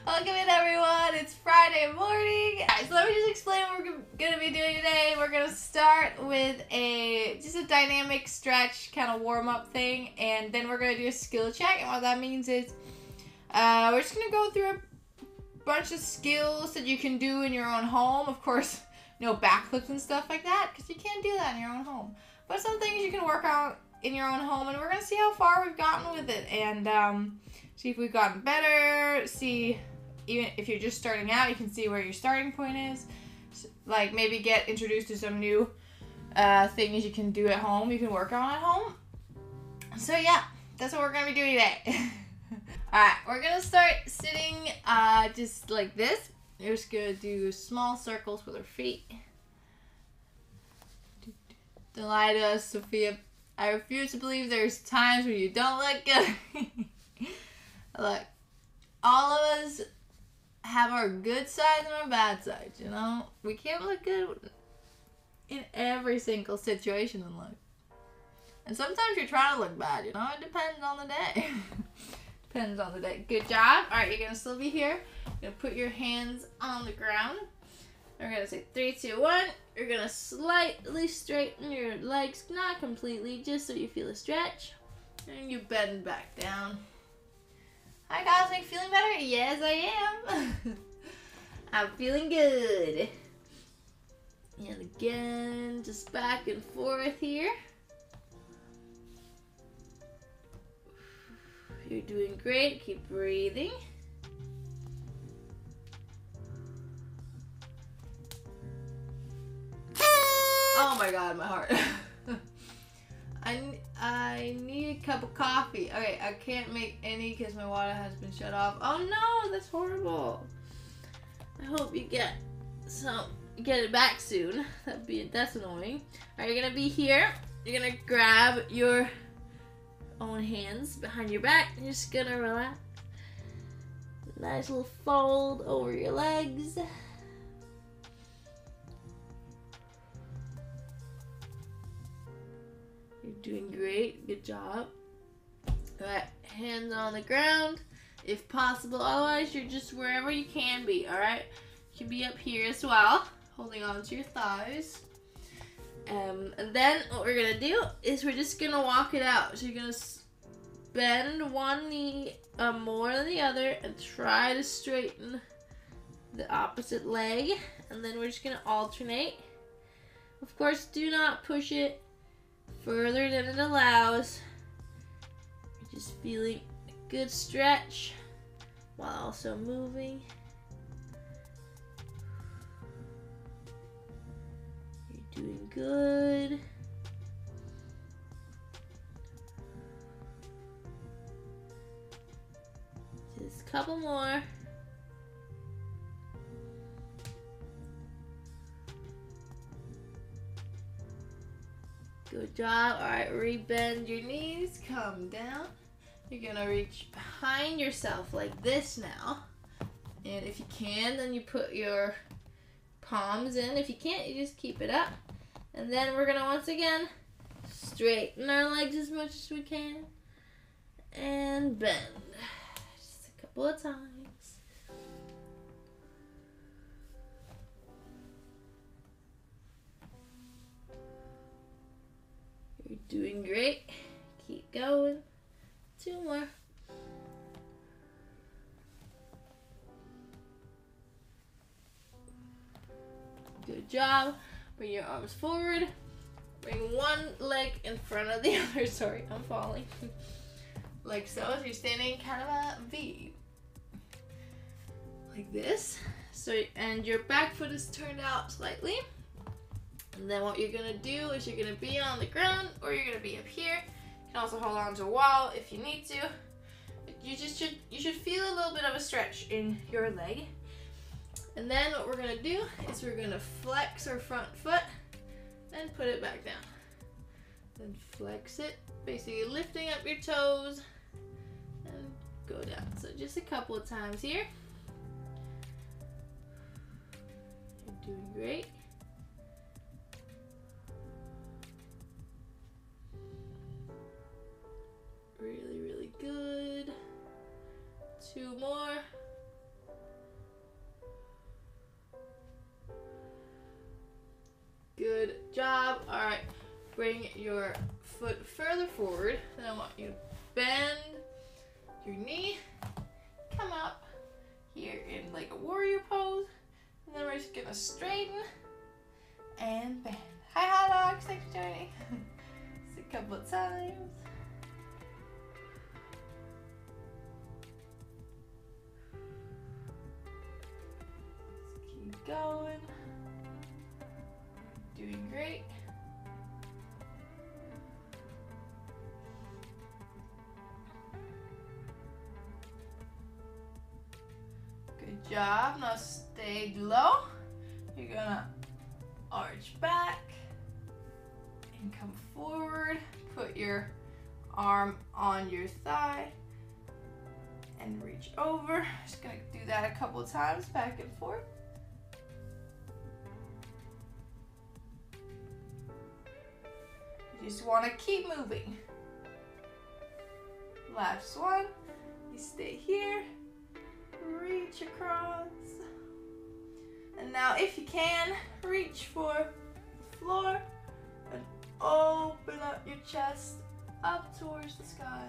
Welcome in, everyone. It's Friday morning. Alright, so let me just explain what we're gonna be doing today. We're gonna start with just a dynamic stretch kind of warm-up thing, and then we're gonna do a skill check. And what that means is we're just gonna go through a bunch of skills that you can do in your own home. Of course, no backflips and stuff like that, because you can't do that in your own home. But some things you can work on in your own home, and we're gonna see how far we've gotten with it, and see if we've gotten better. See, even if you're just starting out, you can see where your starting point is. Like maybe get introduced to some new things you can do at home, you can work on at home. So yeah, that's what we're gonna be doing today. Alright, we're gonna start sitting just like this. We're just gonna do small circles with our feet. Delida, Sophia, I refuse to believe there's times when you don't look good. Look, all of us have our good sides and our bad sides, you know? We can't look good in every single situation in life. And sometimes you're trying to look bad, you know? It depends on the day. Depends on the day. Good job. Alright, you're gonna still be here. You're gonna put your hands on the ground. We're gonna say 3, 2, 1. You're gonna slightly straighten your legs, not completely, just so you feel a stretch. And you bend back down. Hi guys, are you feeling better? Yes, I am. I'm feeling good. And again, just back and forth here. You're doing great. Keep breathing. Oh my god, my heart. I need a cup of coffee. Okay, I can't make any because my water has been shut off. Oh no, that's horrible. I hope you get it back soon. That's annoying. Alright, you're gonna be here. You're gonna grab your own hands behind your back. You're just gonna relax. Nice little fold over your legs. You're doing great. Good job. Alright, hands on the ground if possible. Otherwise, you're just wherever you can be, alright? You can be up here as well, holding on to your thighs. And then what we're going to do is we're just going to walk it out. So you're going to bend one knee more than the other and try to straighten the opposite leg. And then we're just going to alternate. Of course, do not push it further than it allows. You're just feeling a good stretch while also moving. You're doing good. Just a couple more. Good job. Alright, rebend your knees, come down. You're gonna reach behind yourself like this now. And if you can, then you put your palms in. If you can't, you just keep it up. And then we're gonna once again straighten our legs as much as we can. And bend. Just a couple of times. You're doing great. Keep going. 2 more. Good job. Bring your arms forward. Bring one leg in front of the other. Sorry, I'm falling. Like so. So you're standing kind of a V. Like this. So, and your back foot is turned out slightly. And then what you're going to do is you're going to be on the ground or you're going to be up here. You can also hold on to a wall if you need to. You should feel a little bit of a stretch in your leg. And then what we're going to do is we're going to flex our front foot and put it back down. Then flex it, basically lifting up your toes and go down. So just a couple of times here. You're doing great. Really, really good. 2 more. bring your foot further forward. Then I want you to bend your knee, come up here in like a warrior pose, and then we're just gonna straighten and bend. Hi hot dogs, thanks for joining. Just a couple of times. Just keep going. Doing great. Good job. Now stay low. You're gonna arch back and come forward. Put your arm on your thigh and reach over. Just gonna do that a couple times, back and forth. You just want to keep moving. Last one. You stay here. Reach across. And now if you can, reach for the floor and open up your chest up towards the sky.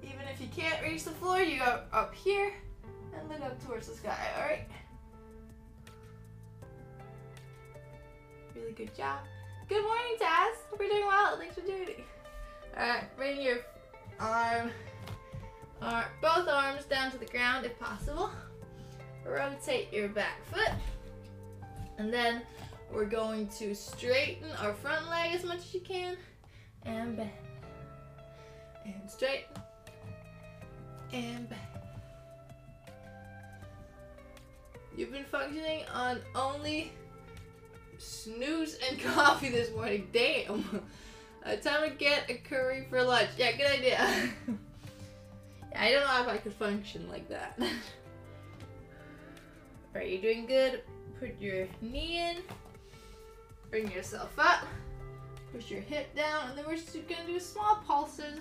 Even if you can't reach the floor, you go up here and look up towards the sky, alright? Really good job. Good morning, Taz. Hope you're doing well. Thanks for joining. Alright, bring your both arms down to the ground if possible. Rotate your back foot. And then we're going to straighten our front leg as much as you can. And bend. And straighten. And bend. You've been functioning on only snooze and coffee this morning. Damn. Time to get a curry for lunch. Yeah, good idea. I don't know if I could function like that. Alright, you're doing good. Put your knee in. Bring yourself up. Push your hip down. And then we're just going to do small pulses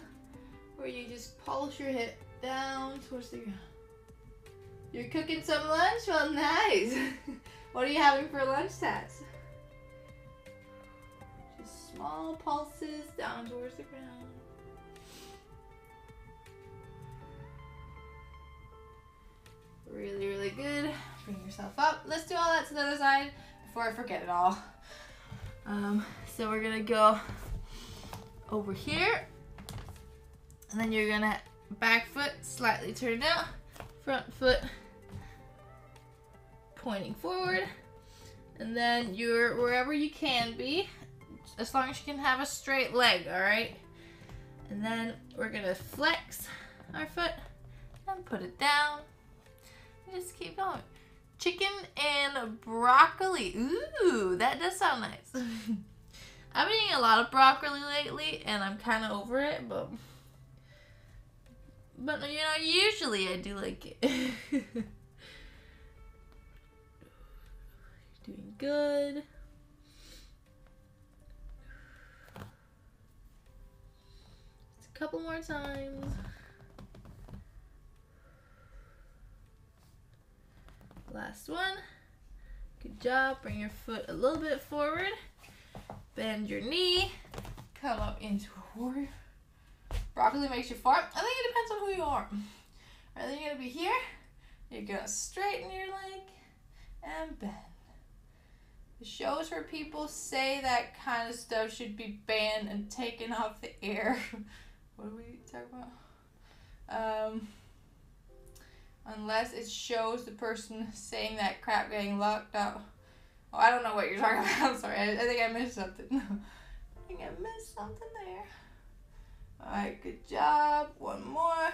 where you just pulse your hip down towards the ground. You're cooking some lunch? Well, nice. What are you having for lunch, Tats? Just small pulses down towards the ground. Really, really good. Bring yourself up. Let's do all that to the other side before I forget it all. So we're gonna go over here, and then you're gonna back foot slightly turned out, front foot pointing forward, and then you're wherever you can be, as long as you can have a straight leg, all right? And then we're gonna flex our foot and put it down. Just keep going. Chicken and broccoli. Ooh, that does sound nice. I've been eating a lot of broccoli lately, and I'm kind of over it, but you know, usually I do like it. Doing good. Just a couple more times. Last one. Good job. Bring your foot a little bit forward. Bend your knee. Come up into a warrior. Broccoli makes you fart. I think it depends on who you are. Alright, then you're going to be here. You're going to straighten your leg and bend. The shows where people say that kind of stuff should be banned and taken off the air. What are we talking about? Unless it shows the person saying that crap getting locked out. Oh, I don't know what you're talking about. I'm sorry. I think I missed something. I think I missed something there. Alright, good job. One more.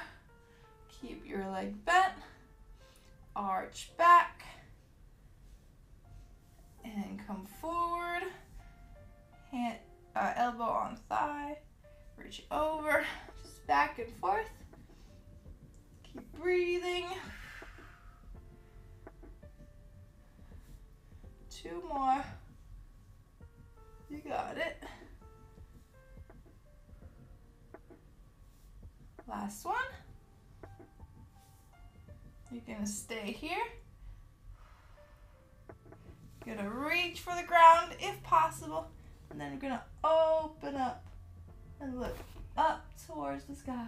Keep your leg bent. Arch back. And come forward. Hand, elbow on thigh. Reach over. Just back and forth. Keep breathing. 2 more. You got it. Last one. You're gonna stay here. You're gonna reach for the ground if possible. And then we're gonna open up and look up towards the sky.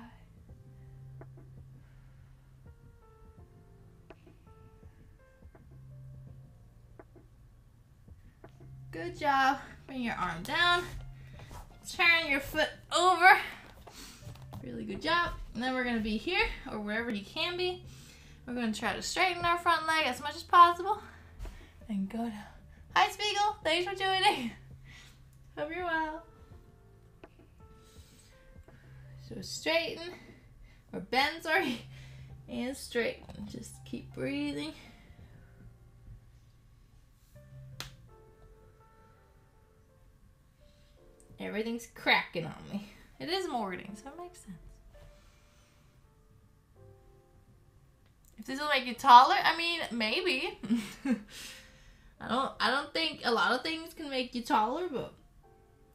Good job. Bring your arm down. Turn your foot over. Really good job. And then we're going to be here or wherever you can be. We're going to try to straighten our front leg as much as possible. And go down. Hi, Spiegel. Thanks for joining. Hope you're well. So straighten. Or bend, sorry. And straighten. Just keep breathing. Everything's cracking on me. It is morning, so it makes sense. If this will make you taller, I mean, maybe. I don't think a lot of things can make you taller, but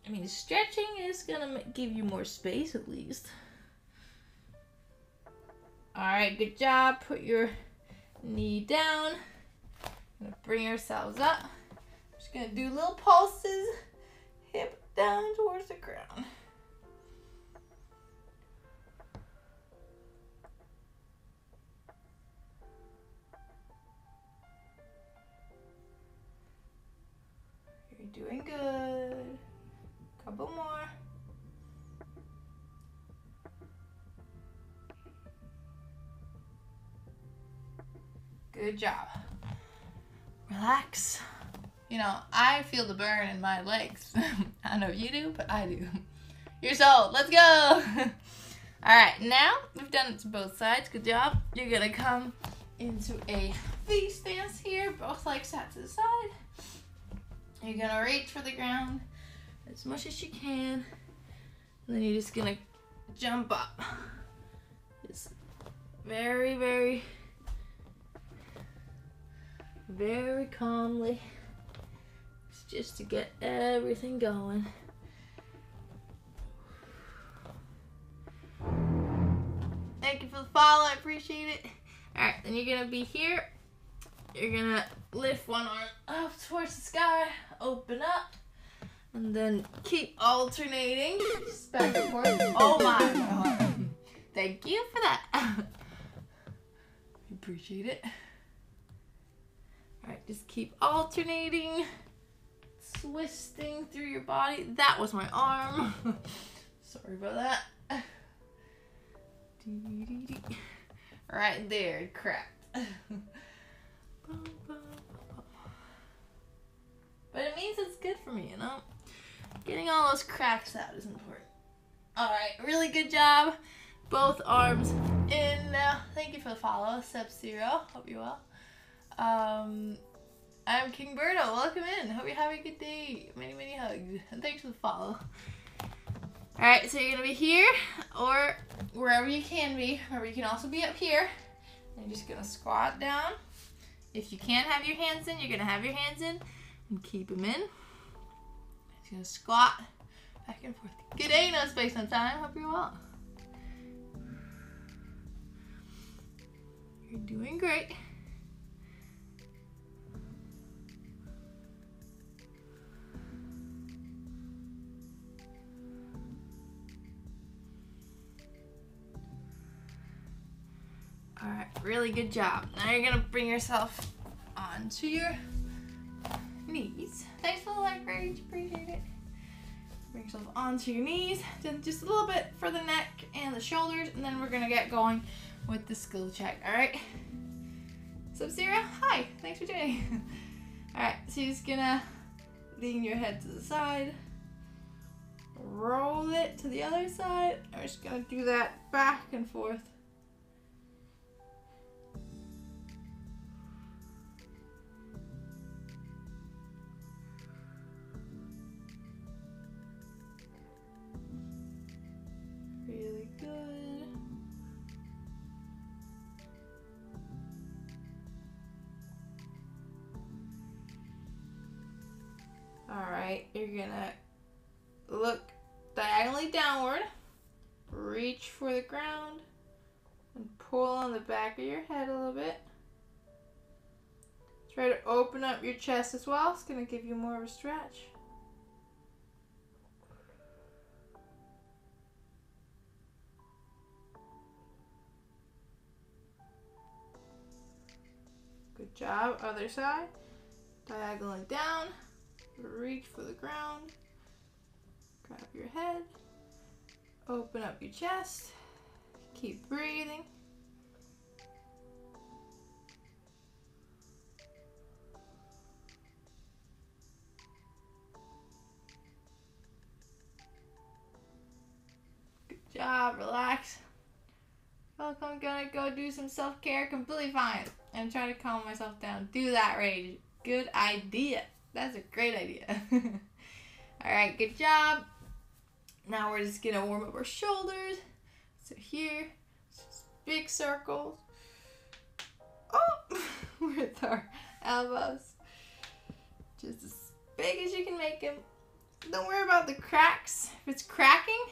I mean, stretching is gonna give you more space at least. All right, good job. Put your knee down. Gonna bring ourselves up. Just gonna do little pulses. Hip down towards the ground. You're doing good. Couple more. Good job. Relax. You know, I feel the burn in my legs. I don't know if you do, but I do. You're sold. Let's go. All right, now we've done it to both sides. Good job. You're going to come into a V stance here. Both legs sat to the side. You're going to reach for the ground as much as you can. And then you're just going to jump up. Just very, very, very calmly. Just to get everything going. Thank you for the follow, I appreciate it. Alright, then you're gonna be here. You're gonna lift one arm up towards the sky, open up, and then keep alternating. Just back and forth. Oh my God. Thank you for that. I appreciate it. Alright, just keep alternating. Twisting through your body. That was my arm. Sorry about that. Right there, it cracked. But it means it's good for me, you know? Getting all those cracks out is important. Alright, really good job. Both arms in now. Thank you for the follow, Sub-Zero. Hope you're well. I'm King Birdo. Welcome in. Hope you're having a good day. Many, many hugs. And thanks for the follow. Alright, so you're going to be here or wherever you can be. Remember, you can also be up here. And you're just going to squat down. If you can't have your hands in, you're going to have your hands in and keep them in. Just going to squat back and forth. Good day, no space, no time. Hope you're well. You're doing great. Alright, really good job. Now you're gonna bring yourself onto your knees. Thanks for the like, Rage, appreciate it. Bring yourself onto your knees, then just a little bit for the neck and the shoulders, and then we're gonna get going with the skill check, alright? Sub-Zero, hi, thanks for joining. Alright, so you're just gonna lean your head to the side, roll it to the other side, and we're just gonna do that back and forth. Really good. Alright, you're gonna look diagonally downward, reach for the ground, and pull on the back of your head a little bit. Try to open up your chest as well. It's gonna give you more of a stretch. Good job. Other side. Diagonally down. Reach for the ground. Grab your head. Open up your chest. Keep breathing. Good job. Relax. Well, I'm gonna go do some self-care. Completely fine. I'm trying to calm myself down. Do that, Rage. Good idea. That's a great idea. Alright, good job. Now we're just gonna warm up our shoulders. So here, just big circles. Oh, with our elbows. Just as big as you can make them. Don't worry about the cracks. If it's cracking,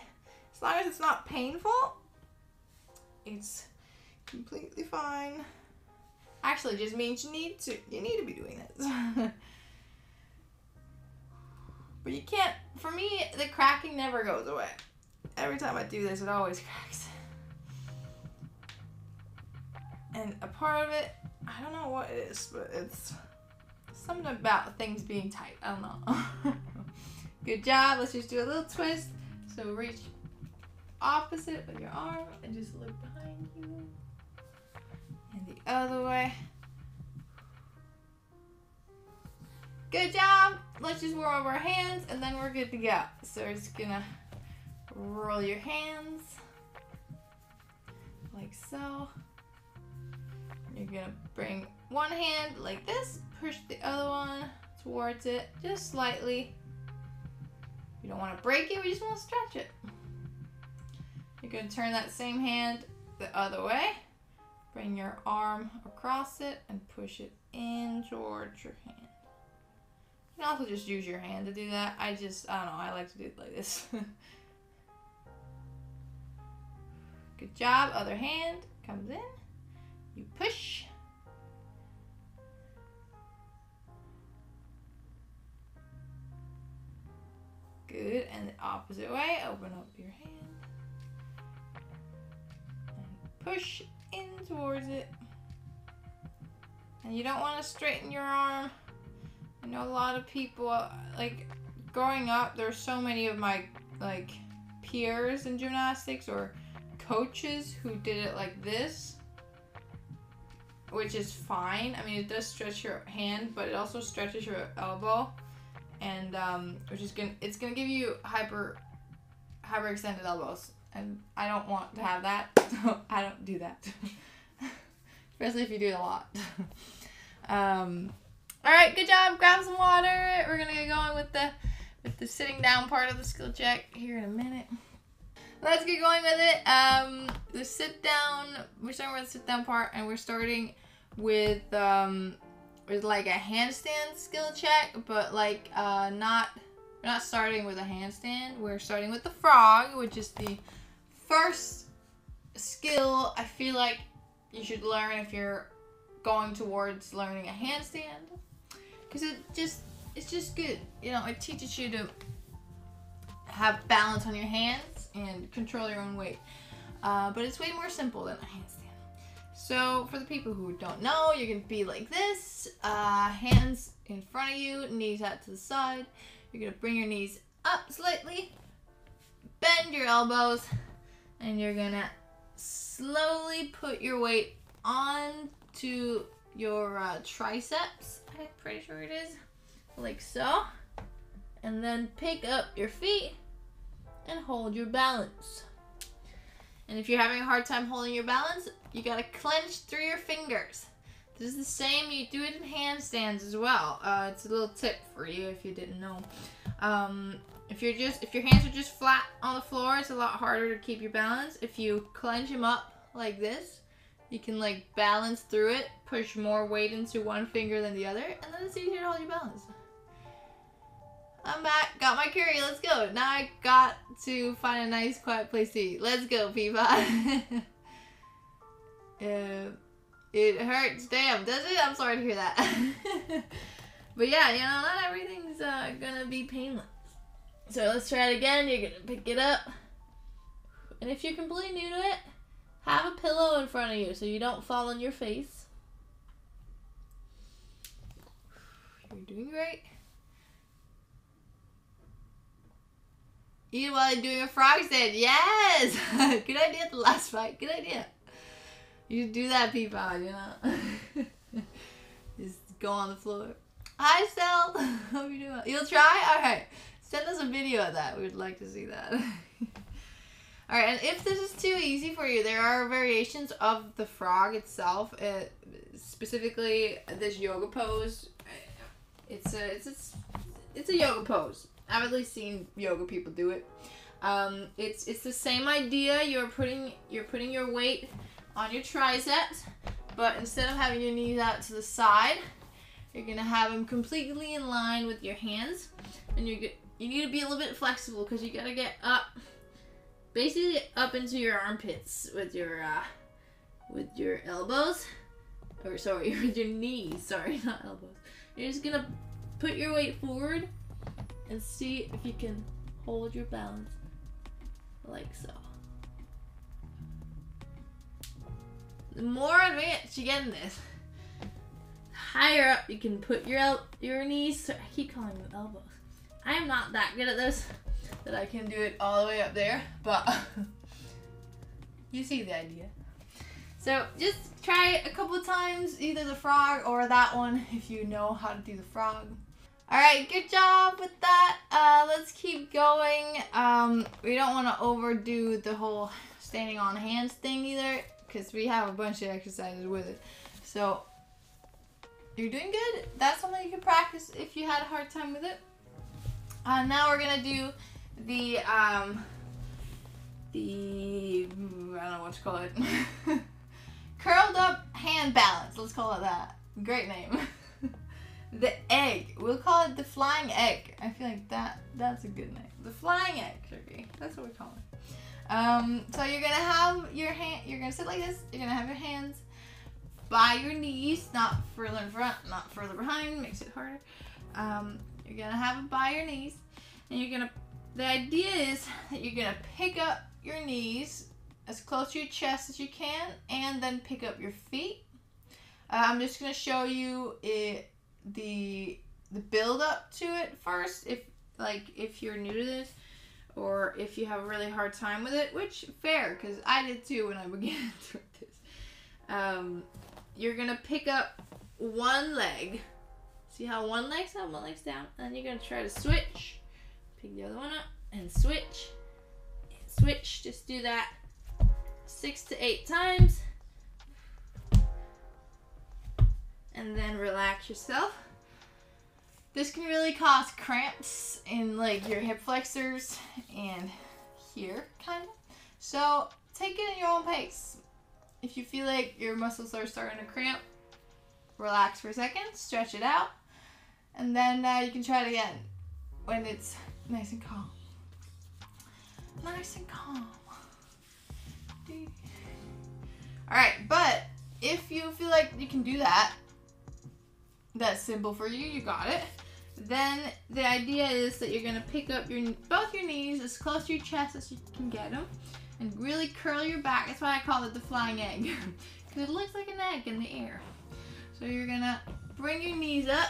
as long as it's not painful, it's completely fine. Actually, it just means you need to be doing this. But you can't, for me, the cracking never goes away. Every time I do this, it always cracks. And a part of it, I don't know what it is, but it's something about things being tight. I don't know. Good job. Let's just do a little twist. So reach opposite with your arm and just look behind you. And the other way. Good job. Let's just warm up our hands and then we're good to go. So we're just gonna roll your hands like so. You're gonna bring one hand like this, push the other one towards it just slightly. You don't want to break it, we just want to stretch it. You're gonna turn that same hand the other way. Bring your arm across it and push it in towards your hand. You can also just use your hand to do that. I don't know, I like to do it like this. Good job. Other hand comes in. You push. Good. And the opposite way. Open up your hand. And push in towards it. And you don't want to straighten your arm. I know a lot of people, like, growing up, there's so many of my, like, peers in gymnastics or coaches who did it like this, which is fine. I mean, it does stretch your hand, but it also stretches your elbow, and which is it's gonna give you hyperextended elbows, and I don't want to have that, so I don't do that, especially if you do it a lot. All right, good job. Grab some water. We're gonna get going with the sitting down part of the skill check here in a minute. Let's get going with it. The sit down, we're starting with the sit down part, and we're starting with like a handstand skill check, but like we're not starting with a handstand. We're starting with the frog, which is the first skill I feel like you should learn if you're going towards learning a handstand, because it's just good. You know, it teaches you to have balance on your hands and control your own weight. But it's way more simple than a handstand. So for the people who don't know, you're gonna be like this, hands in front of you, knees out to the side. You're gonna bring your knees up slightly, bend your elbows, and you're gonna slowly put your weight onto your triceps. I'm pretty sure it is, like so. And then pick up your feet and hold your balance. And if you're having a hard time holding your balance, you gotta clench through your fingers. This is the same, you do it in handstands as well. It's a little tip for you if you didn't know. If your hands are just flat on the floor, it's a lot harder to keep your balance. If you clench them up like this, you can like balance through it, push more weight into one finger than the other, and then it's easier to hold your balance. I'm back, got my curry, let's go. Now I got to find a nice quiet place to eat. Let's go, Peapod. It hurts, damn, does it? I'm sorry to hear that. But yeah, you know, not everything's gonna be painless. So let's try it again. You're gonna pick it up. And if you're completely new to it, have a pillow in front of you so you don't fall on your face. doing great. Eat while you're doing a frog stand. Yes! Good idea at the last fight. Good idea. You do that, people, you know? Just go on the floor. Hi, Sel. Hope you're doing well. You'll try? Alright. Send us a video of that. We would like to see that. Alright, and if this is too easy for you, there are variations of the frog itself. Specifically, this yoga pose. It's a yoga pose. I've at least seen yoga people do it. It's the same idea. You're putting your weight on your triceps, but instead of having your knees out to the side, you're gonna have them completely in line with your hands, and you need to be a little bit flexible because you gotta get up, basically up into your armpits with your elbows, or sorry, with your knees. Sorry, not elbows. You're just gonna put your weight forward and see if you can hold your balance like so. The more advanced you get in this, the higher up you can put your knees. Sorry, I keep calling them elbows. I am not that good at this that I can do it all the way up there, but you see the idea. So just try it a couple times, either the frog or that one if you know how to do the frog. Alright, good job with that. Let's keep going. We don't want to overdo the whole standing on hands thing either, because we have a bunch of exercises with it. So you're doing good. That's something you can practice if you had a hard time with it. Now we're gonna do the I don't know what to call it. Curled up hand balance. Let's call it that. Great name. The egg. We'll call it the flying egg. I feel like that's a good name. The flying egg should be. That's what we call it. So you're gonna have your hand. You're gonna sit like this. You're gonna have your hands by your knees, not further in front, not further behind. Makes it harder. You're gonna have it by your knees, and you're gonna. The idea is that you're gonna pick up your knees as close to your chest as you can, and then pick up your feet. I'm just gonna show you the build up to it first, if you're new to this, or if you have a really hard time with it, which fair, because I did too when I began with this. You're gonna pick up one leg. See how one leg's up, one leg's down, and then you're gonna try to switch. Pick the other one up and switch. And switch. Just do that 6 to 8 times. And then relax yourself. This can really cause cramps in like your hip flexors and here, kind of. So take it at your own pace. If you feel like your muscles are starting to cramp, relax for a second, stretch it out, and then you can try it again when it's nice and calm. Nice and calm. Alright, but if you feel like you can do that, that's simple for you, you got it. Then the idea is that you're gonna pick up both your knees as close to your chest as you can get them, and really curl your back. That's why I call it the flying egg, because it looks like an egg in the air. So you're gonna bring your knees up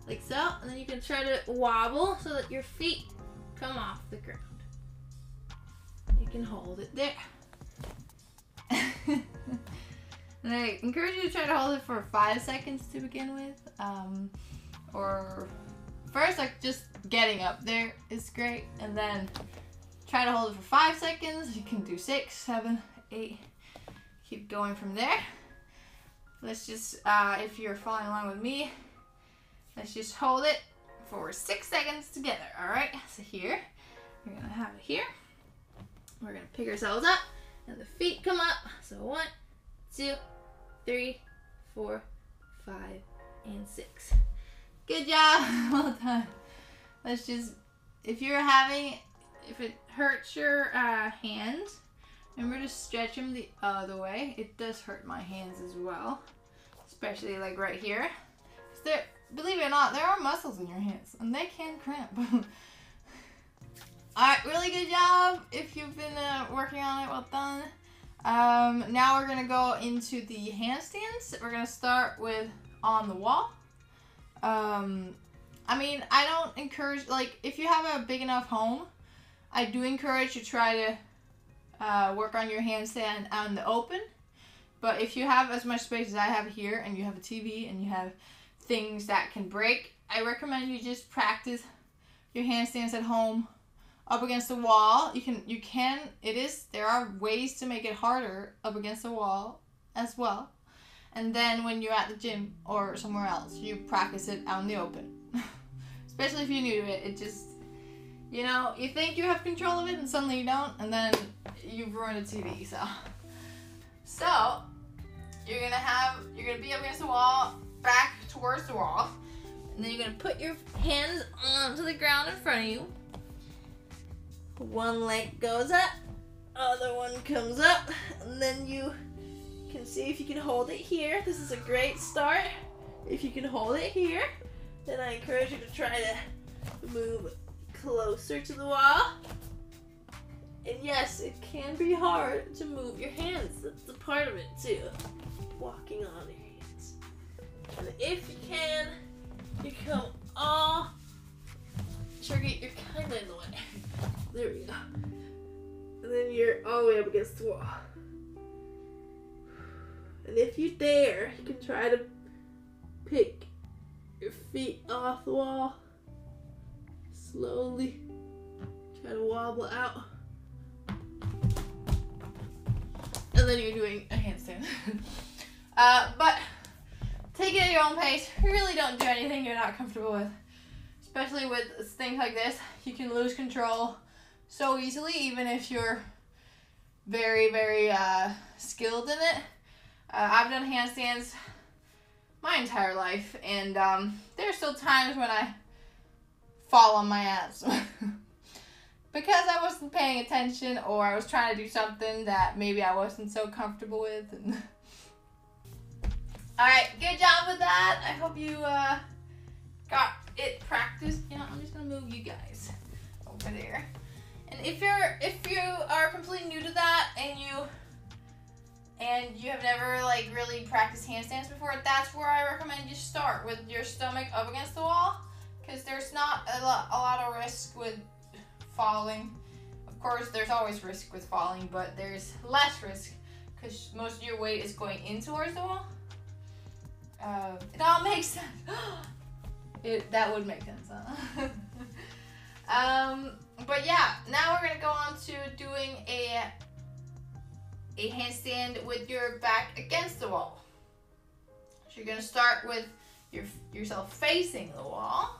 like so, and then you can try to wobble so that your feet come off the ground. You can hold it there. And I encourage you to try to hold it for 5 seconds to begin with. Or first, like just getting up there is great. And then try to hold it for 5 seconds. You can do 6, 7, 8. Keep going from there. Let's just, if you're following along with me, let's just hold it for 6 seconds together. All right, so here, we're gonna have it here. We're gonna pick ourselves up and the feet come up. So 1, 2, 3, 4, 5, and 6. Good job. Well done. Let's just, if it hurts your hands, remember to stretch them the other way. It does hurt my hands as well, especially like right here. Believe it or not, there are muscles in your hands and they can cramp. Alright, really good job. If you've been working on it, well done. Now we're gonna go into the handstands. We're gonna start with on the wall. I mean, I don't encourage, like, if you have a big enough home, I do encourage you to try to work on your handstand out in the open. But if you have as much space as I have here, and you have a TV, and you have things that can break, I recommend you just practice your handstands at home up against the wall. There are ways to make it harder up against the wall as well. And then when you're at the gym or somewhere else, you practice it out in the open. Especially if you're new to it, it just, you know, you think you have control of it and suddenly you don't, and then you've ruined the TV, So, you're gonna be up against the wall, back towards the wall, and then you're gonna put your hands onto the ground in front of you. One leg goes up, other one comes up, and then you can see if you can hold it here. This is a great start. If you can hold it here, then I encourage you to try to move closer to the wall. And yes, it can be hard to move your hands. That's a part of it too. Walking on your hands. And if you can, you come all tricky. You're kind of in the way. There we go. And then you're all the way up against the wall. And if you dare, you can try to pick your feet off the wall. Slowly. Try to wobble out. And then you're doing a handstand. But take it at your own pace. Really don't do anything you're not comfortable with. Especially with things like this. You can lose control so easily, even if you're very, very skilled in it. I've done handstands my entire life, and there's still times when I fall on my ass. Because I wasn't paying attention, or I was trying to do something that maybe I wasn't so comfortable with. Alright, good job with that. I hope you got it practiced. You know, I'm just gonna move you guys over there. And if you are completely new to that, and you have never like really practiced handstands before, that's where I recommend you start, with your stomach up against the wall, because there's not a lot of risk with falling. Of course, there's always risk with falling, but there's less risk because most of your weight is going in towards the wall. It all makes sense. That would make sense, huh? But yeah, now we're gonna go on to doing a handstand with your back against the wall. So you're gonna start with yourself facing the wall.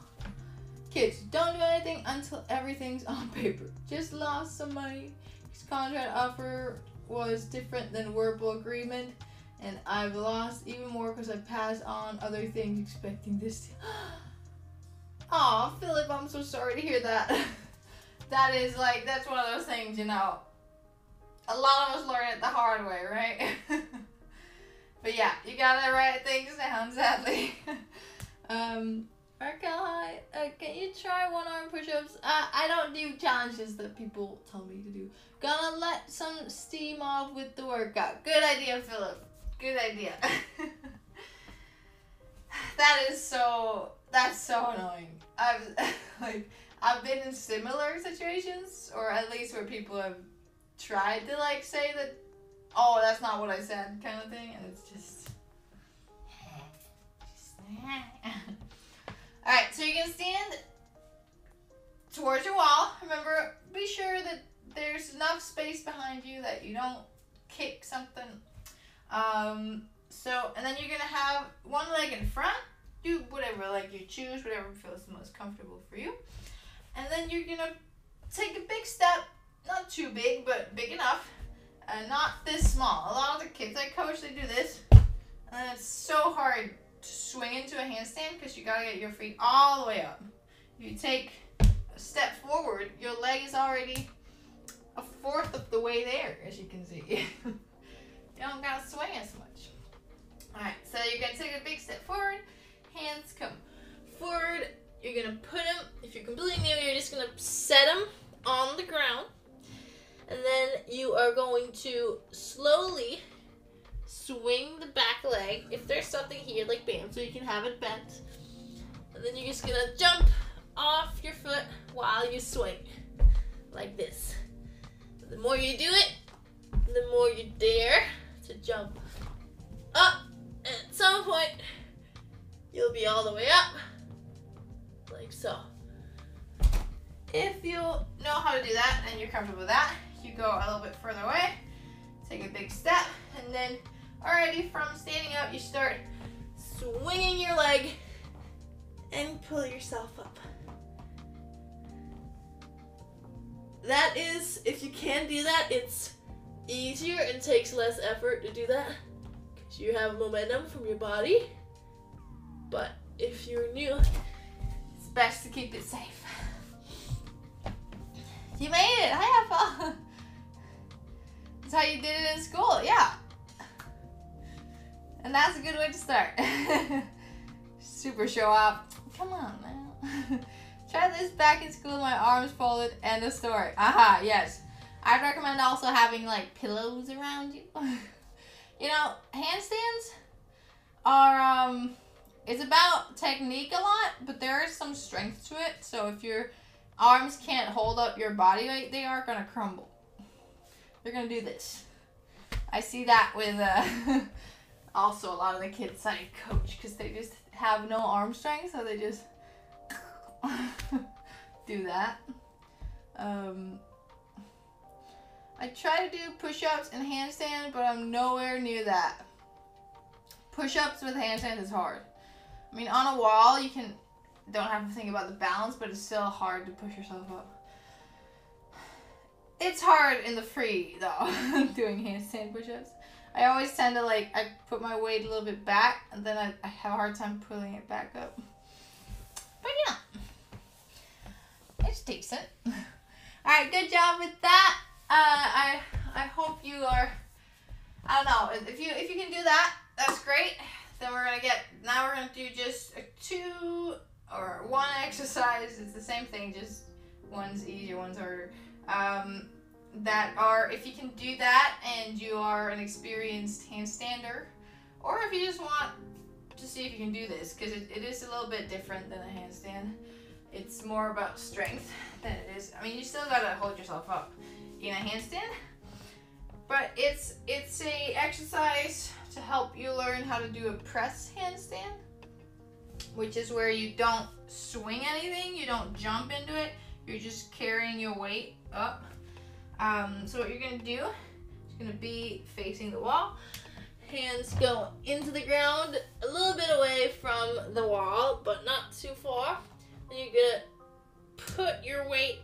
Kids, don't do anything until everything's on paper. Just lost some money. His contract offer was different than verbal agreement, and I've lost even more because I passed on other things expecting this to... Aw, Philip, I'm so sorry to hear that. That's one of those things, you know. A lot of us learn it the hard way, right? But yeah, you gotta write things down, sadly. Raquel, hi. Can you try one arm push-ups? I don't do challenges that people tell me to do. Gonna let some steam off with the workout. Good idea, Philip. Good idea. That's so annoying. I've been in similar situations, or at least where people have tried to like say that, oh, that's not what I said, kind of thing, and it's just Alright, so you can stand towards your wall. Remember, be sure that there's enough space behind you that you don't kick something. And then you're going to have one leg in front. Do whatever leg you choose, whatever feels the most comfortable for you. And then you're going to take a big step, not too big, but big enough. Not this small. A lot of the kids I coach, they do this. And it's so hard to swing into a handstand because you gotta get your feet all the way up. If you take a step forward, your leg is already a fourth of the way there, as you can see. You don't gotta swing as much. Alright, so you're gonna take a big step forward, hands come forward, you're gonna put them, if you're completely new, you're just gonna set them on the ground, and then you are going to slowly swing the back leg, if there's something here, like bam, so you can have it bent. And then you're just gonna jump off your foot while you swing, like this. The more you do it, the more you dare to jump up. And at some point, you'll be all the way up, like so. If you know how to do that and you're comfortable with that, you go a little bit further away, take a big step, and then already from standing up, you start swinging your leg and pull yourself up. That is, if you can do that, it's easier and takes less effort to do that because you have momentum from your body. But if you're new, it's best to keep it safe. You made it! Hi, Apple! That's how you did it in school, yeah. And that's a good way to start. Super show off. Come on now. Try this back in school, my arms folded, end of story. Aha, yes. I'd recommend also having like pillows around you. You know, handstands are, it's about technique a lot, but there is some strength to it. So if your arms can't hold up your body weight, they are gonna crumble. They're gonna do this. I see that with also a lot of the kids I coach because they just have no arm strength, so they just do that. I try to do push-ups and handstand, but I'm nowhere near that. Push-ups with handstands is hard. I mean, on a wall, you don't have to think about the balance, but it's still hard to push yourself up. It's hard in the free, though, doing handstand push-ups. I always tend to, I put my weight a little bit back, and then I have a hard time pulling it back up. But yeah, it's decent. Alright, good job with that. I hope you are, I don't know, if you can do that, that's great. Then we're gonna do just a 2 or 1 exercise. It's the same thing, just one's easier, one's harder. That are, if you can do that and you are an experienced handstander, or if you just want to see if you can do this, because it is a little bit different than a handstand. It's more about strength than it is. I mean, you still gotta hold yourself up in a handstand, but it's a exercise to help you learn how to do a press handstand, which is where you don't swing anything, you don't jump into it, you're just carrying your weight up. So what you're gonna do is gonna be facing the wall, hands go into the ground a little bit away from the wall, but not too far. Then you're gonna put your weight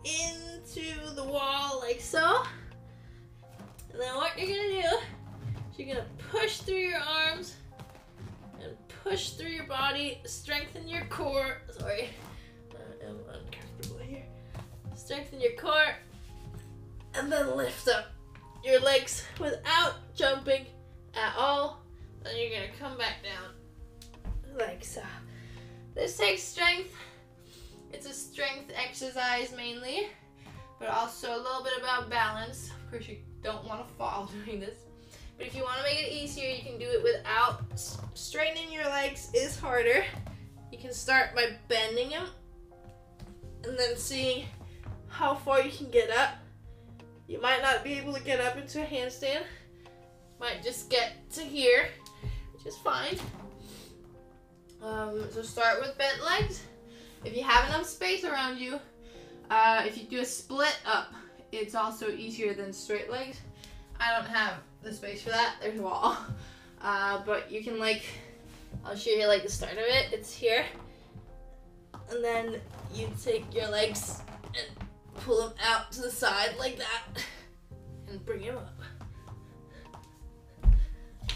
into the wall like so. And then what you're gonna do is you're gonna push through your arms and push through your body, strengthen your core. Sorry, I am uncomfortable here. Strengthen your core, and then lift up your legs without jumping at all. Then you're gonna come back down like so. This takes strength. It's a strength exercise mainly, but also a little bit about balance. Of course, you don't want to fall doing this, but if you want to make it easier, you can do it without straightening your legs. Is harder. You can start by bending them and then seeing how far you can get up. You might not be able to get up into a handstand. Might just get to here, which is fine. So start with bent legs. If you have enough space around you, if you do a split up, it's also easier than straight legs. I don't have the space for that. There's a wall. But you can I'll show you the start of it. It's here. And then you take your legs and pull them out to the side like that and bring them up.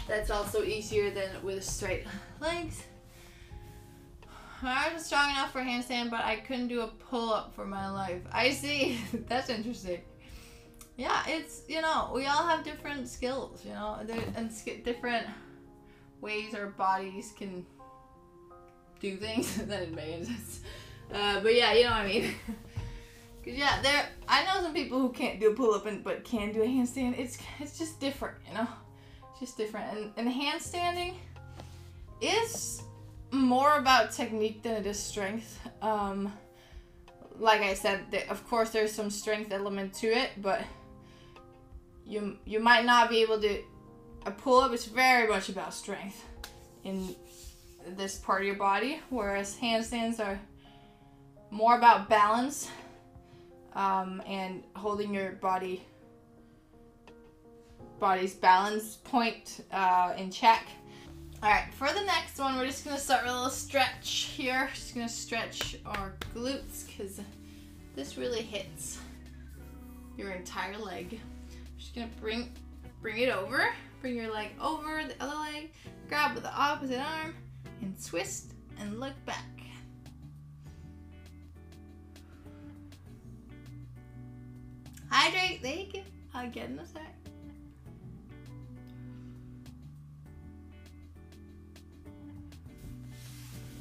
That's also easier than with straight legs. I was strong enough for a handstand, but I couldn't do a pull-up for my life. I see. That's interesting. Yeah, it's, we all have different skills, and different ways our bodies can do things. That didn't make any sense. But yeah, you know what I mean. Cause yeah, I know some people who can't do a pull-up but can do a handstand. It's just different, It's just different. And handstanding is more about technique than it is strength. Like I said, of course there's some strength element to it, but you might not be able to. A pull-up is very much about strength in this part of your body, whereas handstands are more about balance and holding your body's balance point in check. Alright, for the next one, we're just going to start with a little stretch here. Just going to stretch our glutes because this really hits your entire leg. Just going to bring it over. Bring your leg over the other leg. Grab with the opposite arm and twist and look back. Hydrate. There you go. I'll get in a sec.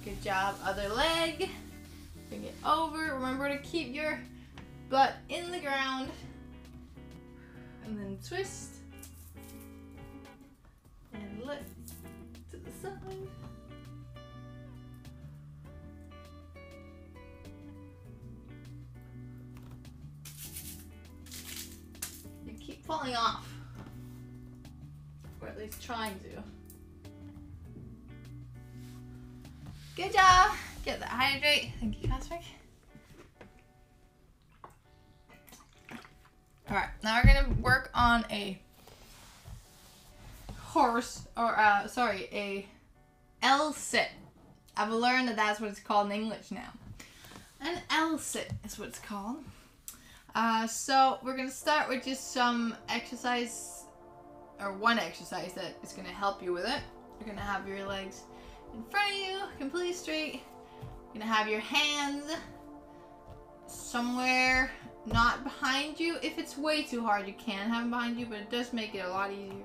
Good job. Other leg. Bring it over. Remember to keep your butt in the ground. And then twist. And look to the side. You keep falling off. Or at least trying to. Good job. Get that hydrate. Thank you, Cosmic. Alright, now we're gonna work on a a L-sit. I've learned that that's what it's called in English now. An L-sit is what it's called. So we're gonna start with just some exercise, or one exercise that is gonna help you with it. You're gonna have your legs in front of you, completely straight. You're gonna have your hands somewhere not behind you. If it's way too hard, you can have them behind you, but it does make it a lot easier.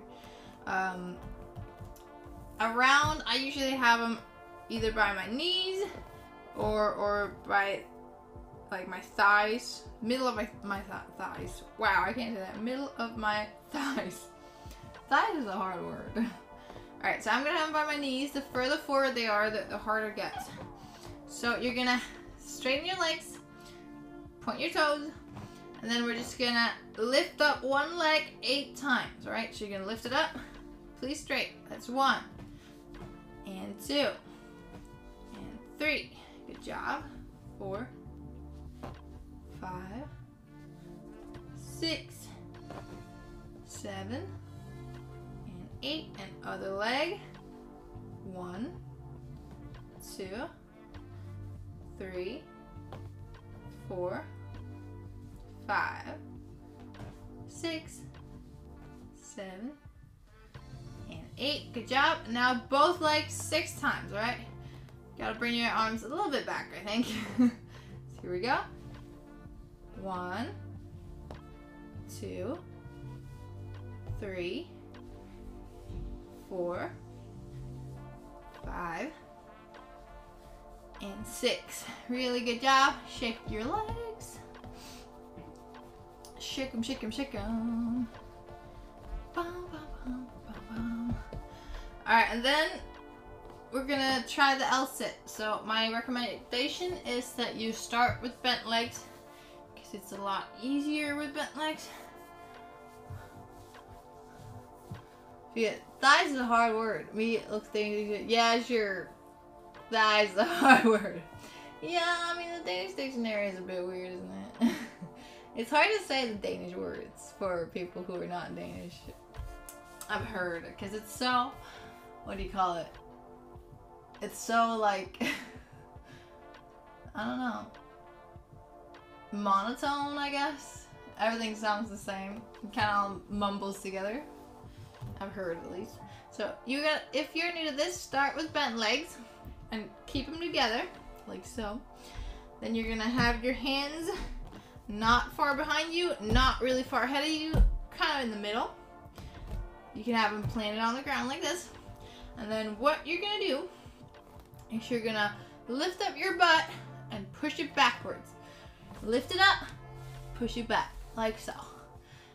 Around, I usually have them either by my knees or by like my thighs, middle of my thighs. Wow, I can't say that. Middle of my thighs. Thighs is a hard word. Alright, so I'm gonna have them by my knees. The further forward they are, the harder it gets. So you're gonna straighten your legs, point your toes, and then we're just gonna lift up one leg 8 times, alright? So you're gonna lift it up, please straight. That's 1, and 2, and 3. Good job. 4, 5, 6, 7, and 8. And other leg. 1, 2, 3, 4, 5, 6, 7, and 8. Good job. Now both legs 6 times, alright? Gotta bring your arms a little bit back, I think. So here we go. 1, 2, 3, 4, 5, and 6. Really good job. Shake your legs. Shake them, shake them, shake them. Alright, and then we're gonna try the L-sit. So my recommendation is that you start with bent legs because it's a lot easier with bent legs. Yeah, thighs is a hard word. Me looks Danish. Yeah, sure. Thighs is a hard word. Yeah, I mean the Danish dictionary is a bit weird, isn't it? It's hard to say the Danish words for people who are not Danish. I've heard, because it's so, what do you call it? It's so like, I don't know, monotone, I guess. Everything sounds the same. It kind of mumbles together. I've heard at least. So you got, if you're new to this, start with bent legs and keep them together like so. Then you're gonna have your hands not far behind you, not really far ahead of you, kind of in the middle. You can have them planted on the ground like this. And then what you're gonna do is you're gonna lift up your butt and push it backwards. Lift it up, push it back like so.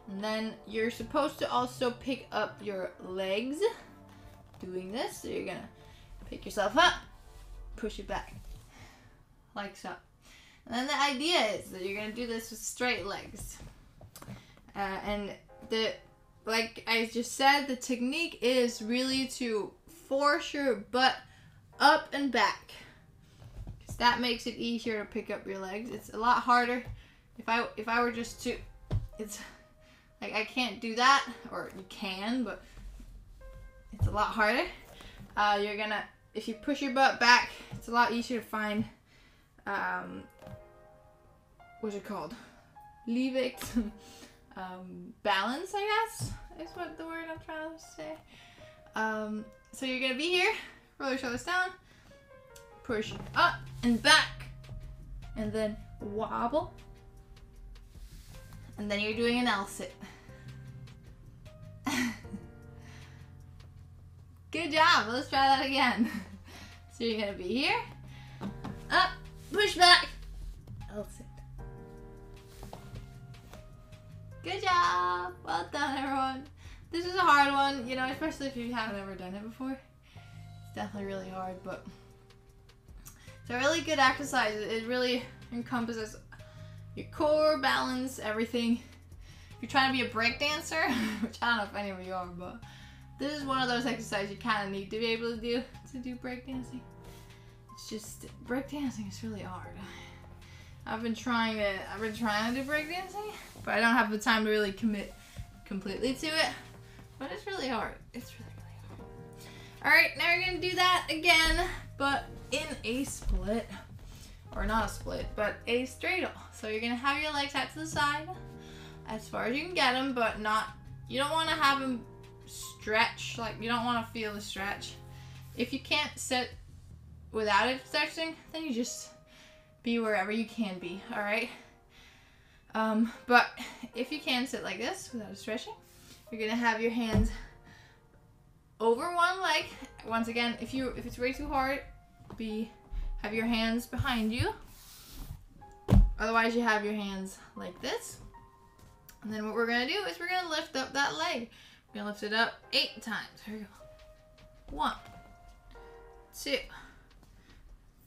And then you're supposed to also pick up your legs doing this. So you're gonna pick yourself up push it back, like so. And then the idea is that you're gonna do this with straight legs. And like I just said, the technique is really to force your butt up and back, because that makes it easier to pick up your legs. It's a lot harder if I were just to, it's like I can't do that, or you can, but it's a lot harder. You're gonna, if you push your butt back, it's a lot easier to find what's it called? Liebig. Balance, I guess, is what the word I'm trying to say. So you're gonna be here, roll your shoulders down, push up and back, and then wobble, and then you're doing an L-sit. Good job, let's try that again. So you're gonna be here, up, push back, L-sit. Good job! Well done, everyone. This is a hard one, you know, especially if you haven't ever done it before. It's definitely really hard, but it's a really good exercise. It really encompasses your core, balance, everything. If you're trying to be a break dancer, which I don't know if any of you are, but this is one of those exercises you kind of need to be able to do break dancing. It's just, break dancing is really hard. I've been trying to do breakdancing, but I don't have the time to really commit completely to it. But it's really hard. It's really, really hard. Alright, now you're gonna do that again, but in a split. Or not a split, but a straddle. So you're gonna have your legs out to the side as far as you can get them, but not, you don't wanna have them stretch, like you don't wanna feel the stretch. If you can't sit without it stretching, then you just be wherever you can be, all right? But if you can sit like this without stretching, you're gonna have your hands over one leg. Once again, if it's way too hard, have your hands behind you. Otherwise, you have your hands like this. And then what we're gonna do is we're gonna lift up that leg. We're gonna lift it up 8 times. Here we go. 1, 2,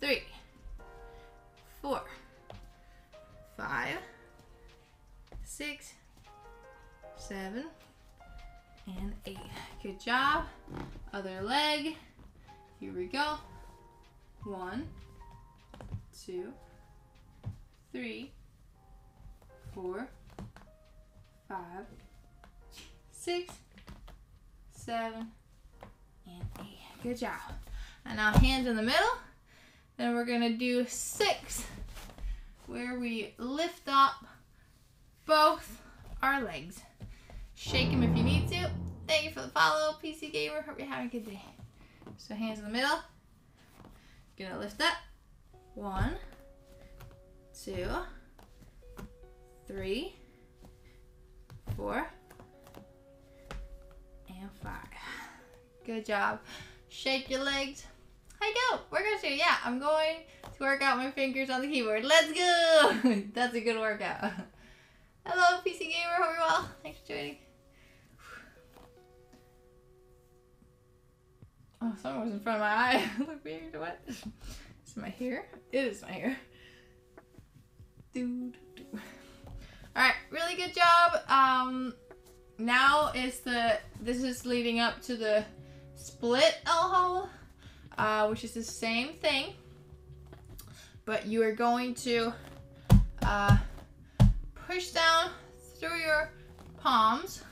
3, 4, 5, 6, 7, and 8. Good job. Other leg. Here we go. 1, 2, 3, 4, 5, 6, 7, and 8. Good job. And now hands in the middle. Then we're gonna do 6, where we lift up both our legs. Shake them if you need to. Thank you for the follow, PC Gamer. Hope you're having a good day. So hands in the middle. Gonna lift up. 1, 2, 3, 4, and 5. Good job. Shake your legs. Hi, go. Workout shoe. Yeah, I'm going to work out my fingers on the keyboard. Let's go. That's a good workout. Hello, PC Gamer. Hope you're well. Thanks for joining. Oh, someone was in front of my eye. Look weird. What? Is it my hair? It is my hair. Alright, really good job. Now this is leading up to the split elbow, which is the same thing, but you are going to push down through your palms.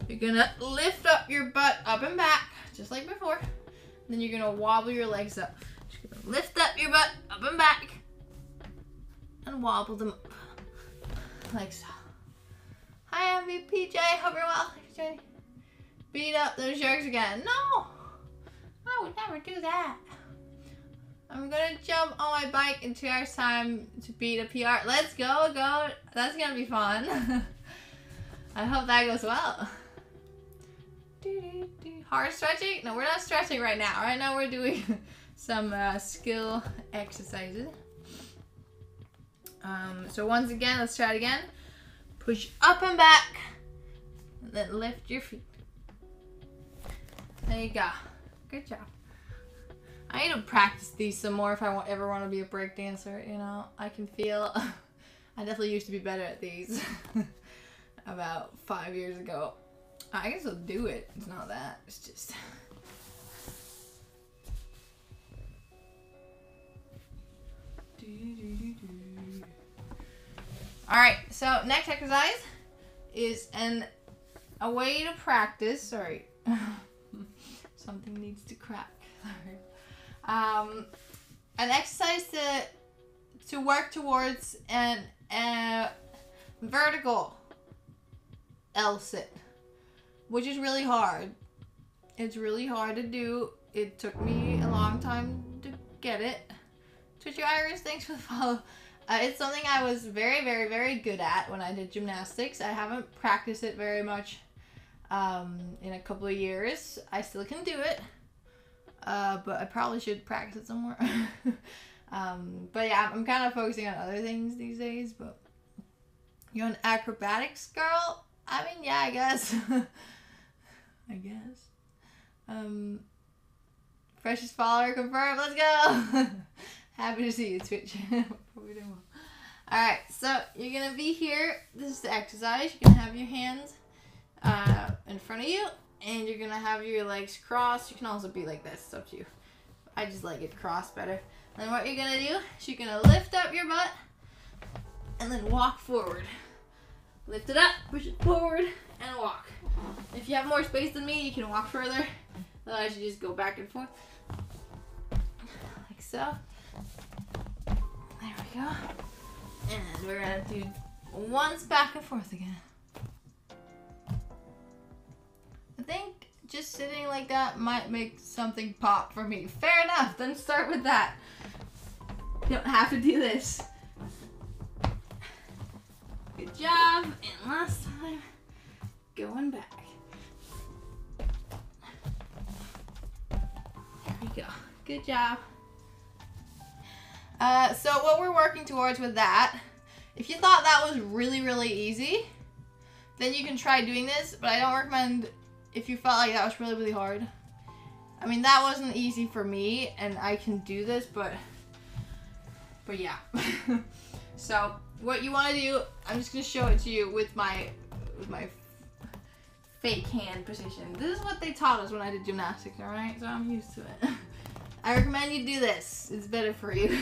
You're gonna lift up your butt up and back, just like before. And then you're gonna wobble your legs up. Just gonna lift up your butt up and back, and wobble them up, like so. Hi, MVPJ. Hope you're well. Beat up those sharks again. No, I would never do that. I'm gonna jump on my bike in 2 hours time to beat a PR. Let's go. That's gonna be fun. I hope that goes well. Hard stretching? No, we're not stretching right now. Right now we're doing some skill exercises. So once again, let's try it again. Push up and back, and then lift your feet. There you go. Good job. I need to practice these some more if I ever want to be a break dancer, you know? I can feel... I definitely used to be better at these about 5 years ago. I can still do it. It's not that. It's just... Alright, so next exercise is a way to practice. Sorry. Something needs to crack. An exercise to work towards a vertical L-sit, which is really hard. It's really hard to do. It took me a long time to get it. Twitch Iris, thanks for the follow. It's something I was very, very, very good at when I did gymnastics. I haven't practiced it very much in a couple of years. I still can do it, but I probably should practice it some more. But yeah, I'm kind of focusing on other things these days. But you're an acrobatics girl? I mean, yeah, I guess. I guess. Freshest follower confirmed. Let's go. Happy to see you, Twitch. Alright, so you're going to be here. This is the exercise. You're going to have your hands in front of you, and you're going to have your legs crossed. You can also be like this. It's up to you. I just like it crossed better. And what you're going to do is you're going to lift up your butt and then walk forward. Lift it up, push it forward, and walk. If you have more space than me, you can walk further. Otherwise, you just go back and forth. Like so. There we go. And we're going to do once back and forth again. I think just sitting like that might make something pop for me. Fair enough. Then start with that. You don't have to do this. Good job. And last time, going back. There we go. Good job. So what we're working towards with that, if you thought that was really, really easy, then you can try doing this, but I don't recommend if you felt like that was really, really hard. I mean, that wasn't easy for me, and I can do this, but yeah. So what you want to do, I'm just going to show it to you with my fake hand position. This is what they taught us when I did gymnastics, alright? So I'm used to it. I recommend you do this. It's better for you.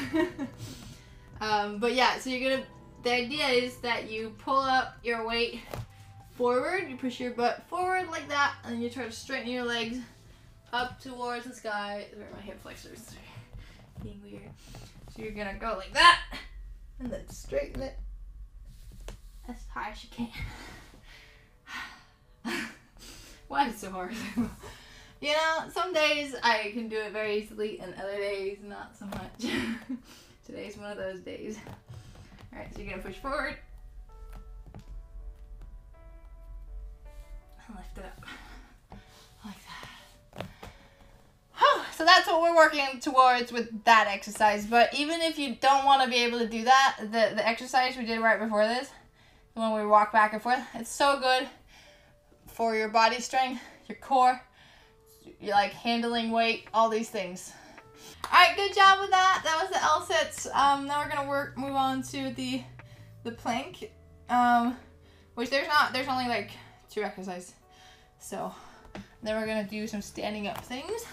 But yeah, so you're gonna, the idea is that you pull up your weight forward, you push your butt forward like that, and then you try to straighten your legs up towards the sky. Where are my hip flexors? Being weird. So you're gonna go like that, and then straighten it as high as you can. Why is it so hard? You know, some days I can do it very easily, and other days not so much. Today's one of those days. Alright, so you're going to push forward. And lift it up. Like that. So that's what we're working towards with that exercise. But even if you don't want to be able to do that, the exercise we did right before this, the one where we walk back and forth, it's so good for your body strength, your core, you like handling weight, all these things. Alright, good job with that. That was the L sits. Now we're gonna move on to the plank. Which there's only like 2 exercises. So then we're gonna do some standing up things.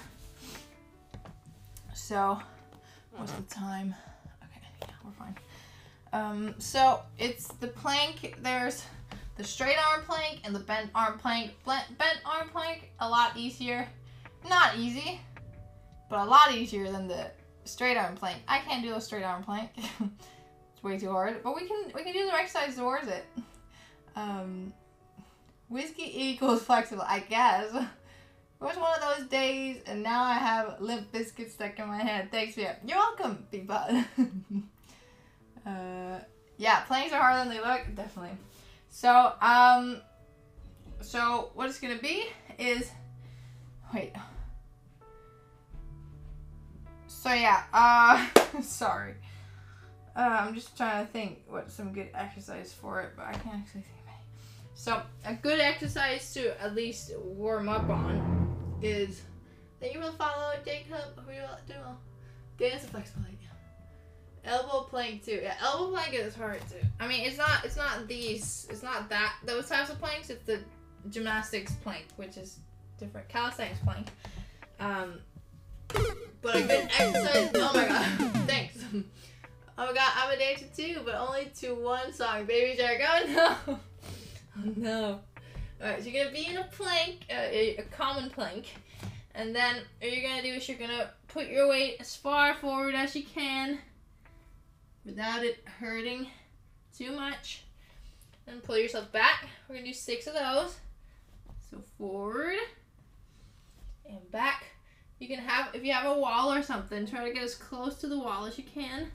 So what's the time? Okay, yeah, we're fine. So it's the plank. There's the straight arm plank and the bent arm plank. Bent arm plank, a lot easier. Not easy, but a lot easier than the straight arm plank. I can't do a straight arm plank. It's way too hard, but we can do the exercise towards it. Whiskey equals flexible, I guess. It was one of those days, and now I have Limp Bizkit stuck in my head. Thanks, Pia. You're welcome, Peapod. Yeah, planks are harder than they look, definitely. So, so what it's gonna be is, wait. So yeah, sorry. I'm just trying to think what's some good exercise for it, but I can't actually think of any. So a good exercise to at least warm up on is Thank you for the follow, Jacob. Who are you doing? Dance and flexible leg. Elbow plank too. Yeah, elbow plank is hard too. I mean, it's not those types of planks. It's the gymnastics plank, which is different. Calisthenics plank. But a good exercise. Oh my god. Thanks. Oh my god, I'm a dancer too, but only to one song. Baby Shark. Oh no. Oh no. Alright, so you're gonna be in a plank, a common plank, and then what you're gonna do is you're gonna put your weight as far forward as you can without it hurting too much. Then pull yourself back. We're gonna do 6 of those. So forward and back. You can have, if you have a wall or something, try to get as close to the wall as you can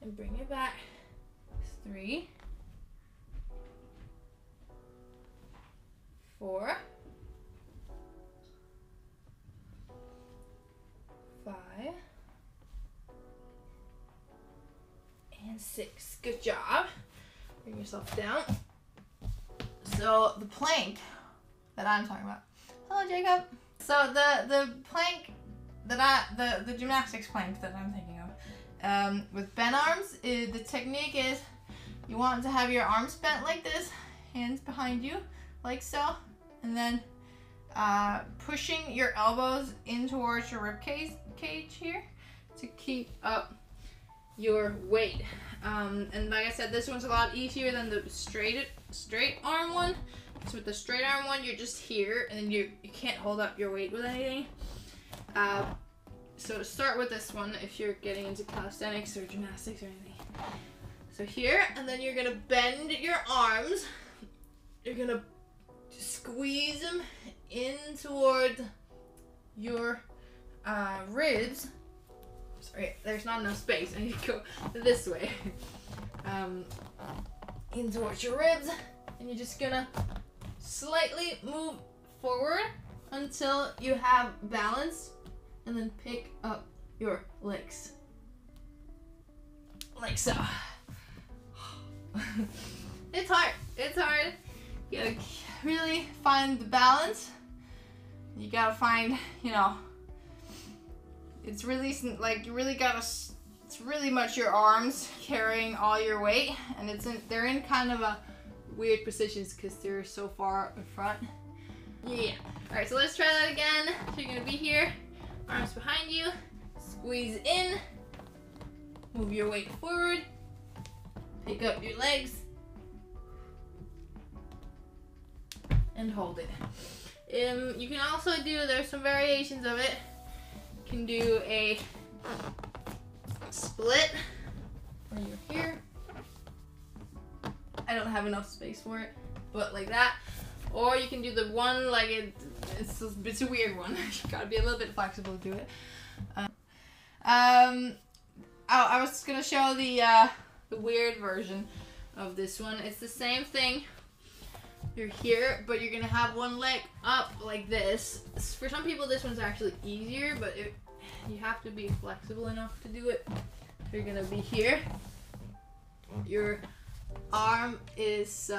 and bring it back. 3, 4, 5, and 6. Good job. Bring yourself down. So the plank that I'm talking about. Hello, Jacob. So the plank that the gymnastics plank that I'm thinking of, with bent arms, the technique is you want to have your arms bent like this, hands behind you, like so, and then pushing your elbows in towards your rib cage here to keep up your weight. And like I said, this one's a lot easier than the straight arm one. So with the straight arm one, you're just here, and then you can't hold up your weight with anything. So start with this one if you're getting into calisthenics or gymnastics or anything. So here, and then you're gonna bend your arms. You're gonna squeeze them in toward your ribs. Sorry, there's not enough space. I need to go this way. In towards your ribs, and you're just gonna slightly move forward until you have balance, and then pick up your legs. Like so. It's hard. It's hard. You gotta really find the balance. You gotta find, it's really like you really gotta. It's really much your arms carrying all your weight, and they're in kind of a weird positions because they're so far in front. Yeah. All right. So let's try that again. So you're gonna be here, arms behind you, squeeze in, move your weight forward, pick up your legs, and hold it. You can also do, there's some variations of it. You can do a split where you're here. I don't have enough space for it, but like that. Or you can do the one like it's a weird one. You gotta be a little bit flexible to do it. I was gonna show the weird version of this one. It's the same thing. You're here, but you're gonna have one leg up like this. For some people, this one's actually easier, but you have to be flexible enough to do it. You're gonna be here. Your arm is,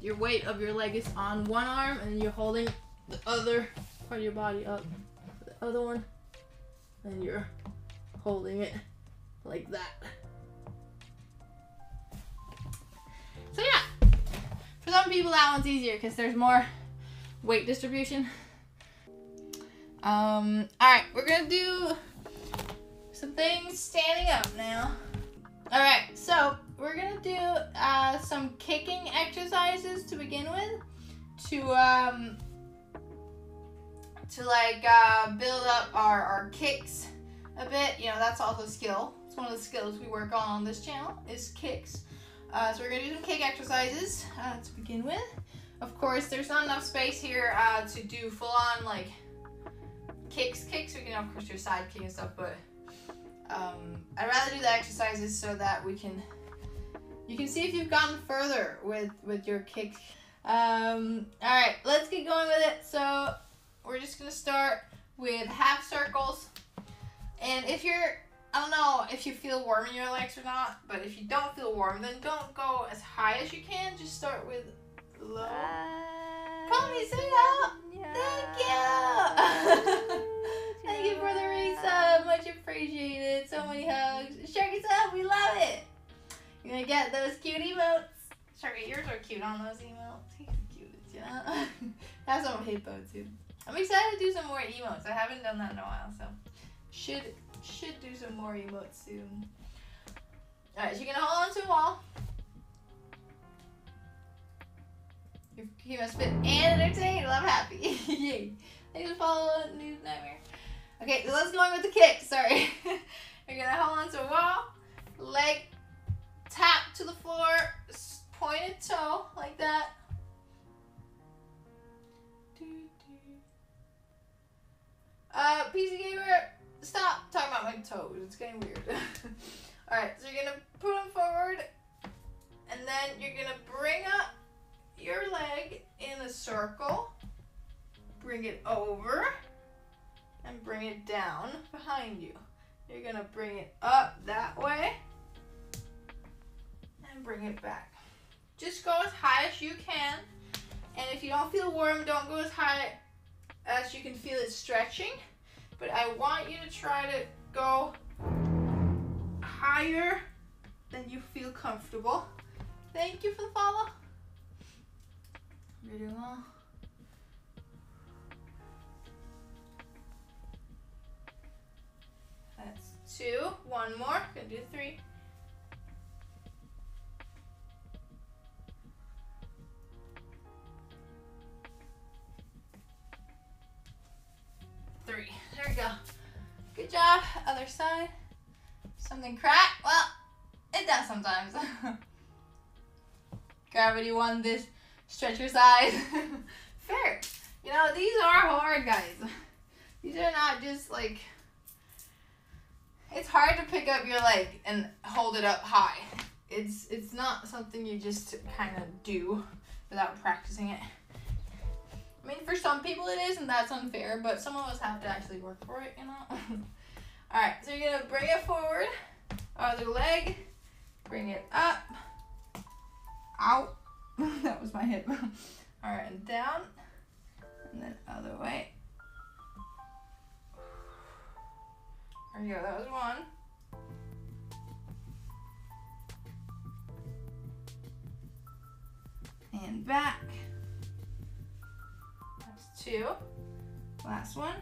your weight of your leg is on one arm, and you're holding the other part of your body up, the other one, and you're holding it like that. So yeah, for some people that one's easier because there's more weight distribution. Alright, we're gonna do some things standing up now. Alright, so we're gonna do some kicking exercises to begin with to build up our kicks a bit. That's also a skill. It's one of the skills we work on this channel is kicks. So we're gonna do some kick exercises to begin with. Of course, there's not enough space here to do full-on like kicks. We can of course do a side kick and stuff, but I'd rather do the exercises so that you can see if you've gotten further with your kick. Alright, let's get going with it. So we're just gonna start with half circles. And if I don't know if you feel warm in your legs or not, but if you don't feel warm, then don't go as high as you can. Just start with low. Call me, say it out. Yeah. Thank you. appreciate it. So many hugs. Sharky's up. We love it. You're gonna get those cute emotes. Sharky, yours are cute on those emotes. He's the cutest, you know? Have some hippo too. I'm excited to do some more emotes. I haven't done that in a while, so should do some more emotes soon. Alright, so you're gonna hold on to a wall. You must fit and entertain. Love happy. Yay. Thanks for following News Nightmare. Okay, so let's go in with the kick. Sorry. You're gonna hold on to a wall, leg tap to the floor, pointed toe like that. PC Gamer, stop talking about my toes. It's getting weird. Alright, so you're gonna put them forward, and then you're gonna bring up your leg in a circle, bring it over, and bring it down behind you. You're gonna bring it up that way, and bring it back. Just go as high as you can, and if you don't feel warm, don't go as high as you can feel it stretching, but I want you to try to go higher than you feel comfortable. Thank you for the follow. You're doing well. That's 2. One more. Gonna do 3. 3. There we go. Good job. Other side. Something cracked. Well, it does sometimes. Gravity won this. Stretch your size. Fair. You know, these are hard, guys. These are not just like... It's hard to pick up your leg and hold it up high. It's not something you just kind of do without practicing it. I mean, for some people it is, and that's unfair, but some of us have to actually work for it, you know? Alright, so you're going to bring it forward. Other leg. Bring it up. Out. That was my hip. Alright, and down. And then other way. There you go, that was 1. And back. That's 2. Last one.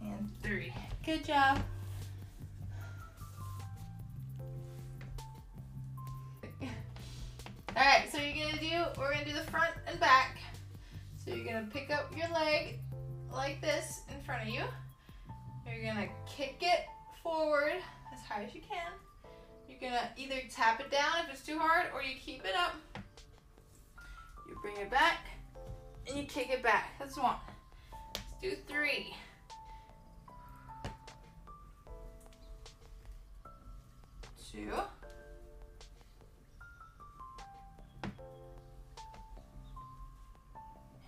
And 3. Good job. Alright, so we're gonna do the front and back. So you're gonna pick up your leg like this in front of you. You're gonna kick it forward as high as you can. You're gonna either tap it down if it's too hard, or you keep it up. You bring it back, and you kick it back. That's 1. Let's do 3. 2.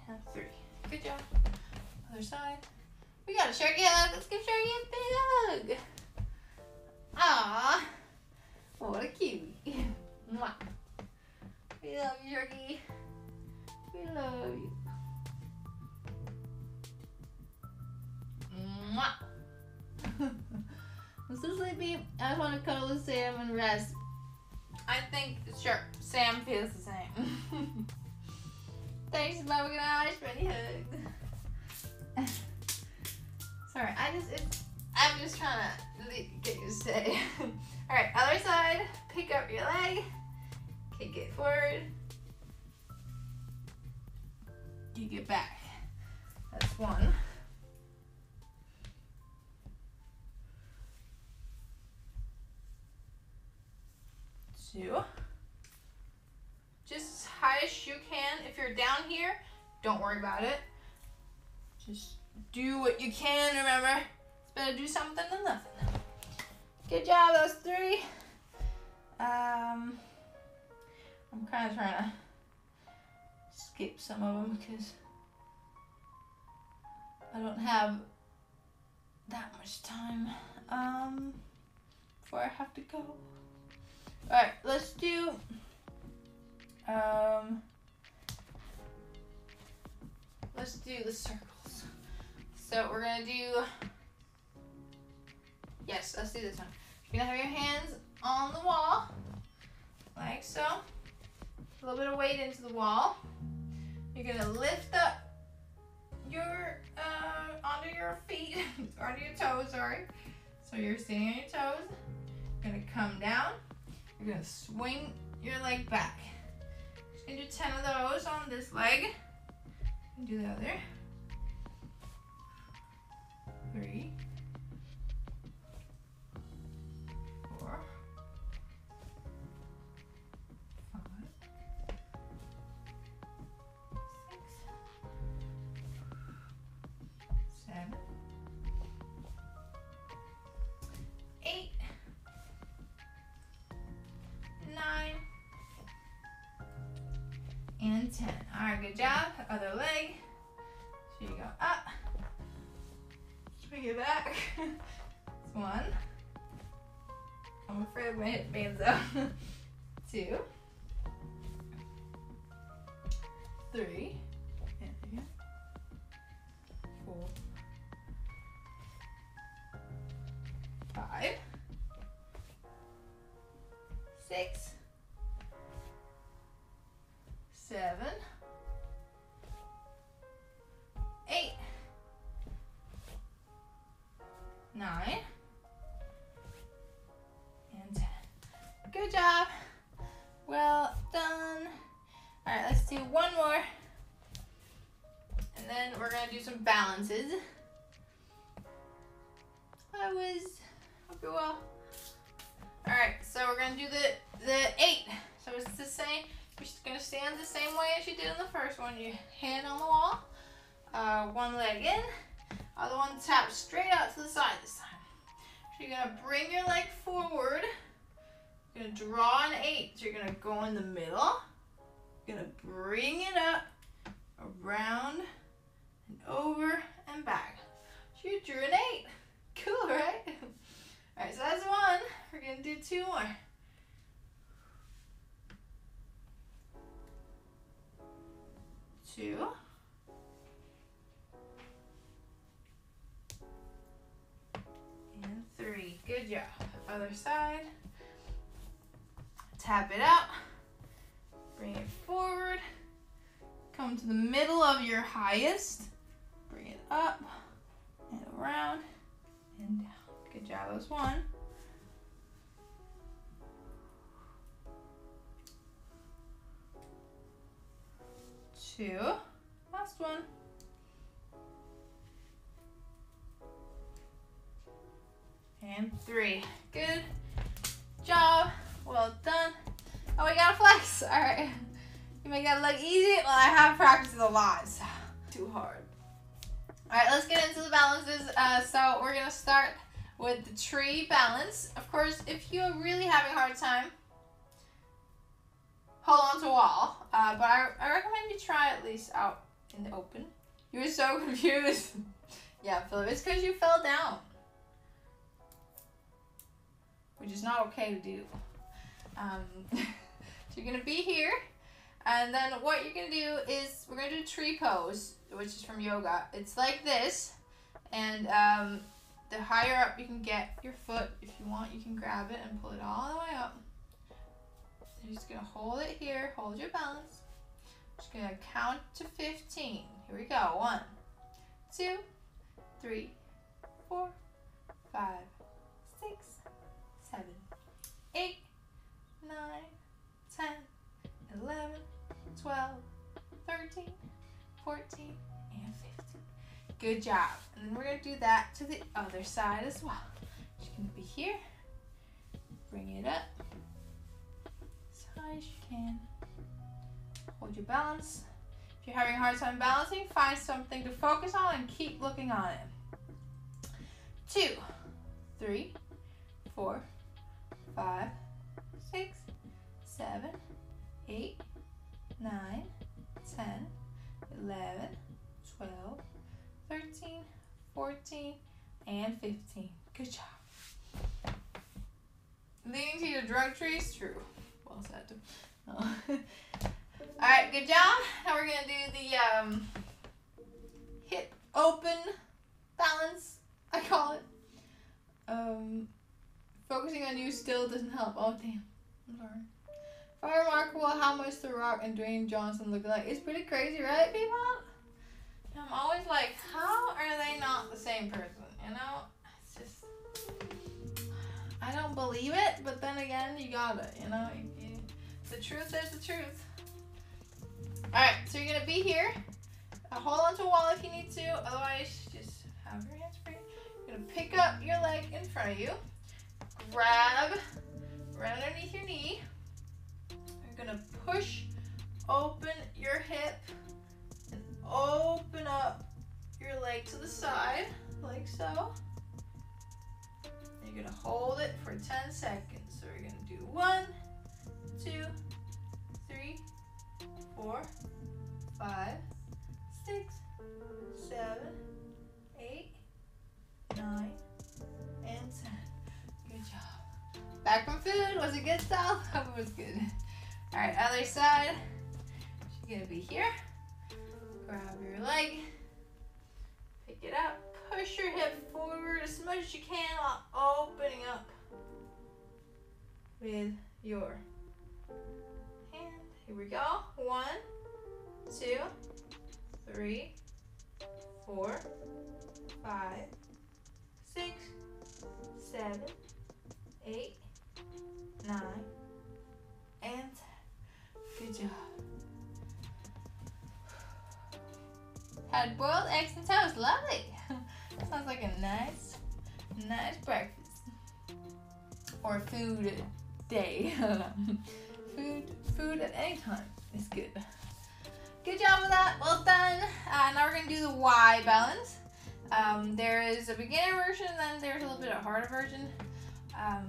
And 3. Good job. Other side. We got a Sharky hug. Let's give Sharky a big hug. Aww. Oh, what a cutie. Mwah. We love you, Sharky. We love you. Mwah. I'm so sleepy. I just want to cuddle with Sam and rest. I think, sure, Sam feels the same. Thanks, Mama. Good night. Spready hug. Sorry, I'm just trying to get you to stay. Alright, other side. Pick up your leg. Kick it forward. Kick it back. That's 1. 2. Just as high as you can. If you're down here, don't worry about it. Just do what you can, remember. It's better to do something than nothing. Good job, those 3. I'm kind of trying to skip some of them because I don't have that much time before I have to go. Alright, let's do let's do the circles. So we're gonna do, yes, let's do this one. You're gonna have your hands on the wall, like so. A little bit of weight into the wall. You're gonna lift up your, onto your feet, or onto your toes, sorry. So you're standing on your toes. You're gonna come down. You're gonna swing your leg back. Just gonna do 10 of those on this leg. And do the other. 3, 4, 5, 6, 7, 8, 9, and 10. All right, good job. Other leg. So you go up, swing it back. That's 1. I'm afraid of my hip bands though. 2, 3, and 4, 5, 6, 7, 8, 9, and 10. Good job. Well done. All right, let's do one more. And then we're gonna do some balances. Hope you're well. All right, so we're gonna do the 8. So it's the same. You're just gonna stand the same way as you did in the first one. Your hand on the wall, one leg in, other one tap straight out to the side this time. So you're gonna bring your leg forward. You're gonna draw an 8. So you're gonna go in the middle. You're gonna bring it up, around, and over, and back. So you drew an 8. Cool, right? All right, so that's 1. We're gonna do 2 more. 2. And 3. Good job. Other side. Tap it out. Bring it forward. Come to the middle of your highest. Bring it up and around and down. Good job. That's 1. 2. Last one. And 3. Good job. Well done. Oh, we got a flex. All right. You make that look easy. Well, I have practiced a lot, so too hard. All right, let's get into the balances. So we're gonna start with the tree balance. Of course, if you're really having a hard time, hold on to a wall. But I recommend you try at least out in the open. You were so confused. Yeah, Philip, it's because you fell down, which is not okay to do. So you're gonna be here, and then what you're gonna do is we're gonna do tree pose, which is from yoga. It's like this, and the higher up you can get your foot, if you want, you can grab it and pull it all the way up. You're just gonna hold it here, hold your balance. Just gonna count to 15. Here we go. 1, 2, 3, 4, 5, 6, 7, 8, 9, 10, 11, 12, 13, 14, and 15. Good job. And then we're gonna do that to the other side as well. Just gonna be here. Bring it up as high as you can. Hold your balance. If you're having a hard time balancing, find something to focus on and keep looking on it. 2, 3, 4, 5, 6, 7, 8, 9, 10, 11, 12, 13, 14, and 15. Good job. Leading to your drug trees? True. Well said. Oh. Alright, good job. Now we're going to do Focusing on you still doesn't help. Oh, damn. I'm sorry. Quite remarkable how much The Rock and Dwayne Johnson look alike. It's pretty crazy, right, people? I'm always like, how are they not the same person? You know? It's just... I don't believe it, but then again, you gotta, you know? The truth is the truth. Alright, so you're gonna be here. Hold on to a wall if you need to. Otherwise, just have your hands free. You're gonna pick up your leg in front of you. Grab right underneath your knee. You're gonna push open your hip and open up your leg to the side, like so. You're gonna hold it for 10 seconds. So we're gonna do 1, 2, 3, 4, 5, 6, 7, 8, 9, and 10. Good job. Back from food. Was it good, Sal? I hope it was good. All right, other side. She's gonna be here. Grab your leg. Pick it up. Push your hip forward as much as you can while opening up with your hand. Here we go. 1, 2, 3, 4, 5, 6, 7, 8, 9, and 10. Good job. Had boiled eggs and toast. Lovely. Sounds like a nice breakfast. Or food day. Food at any time is good. Good job with that. Well done. Now we're going to do the Y balance. There is a beginner version and then there's a little bit of harder version.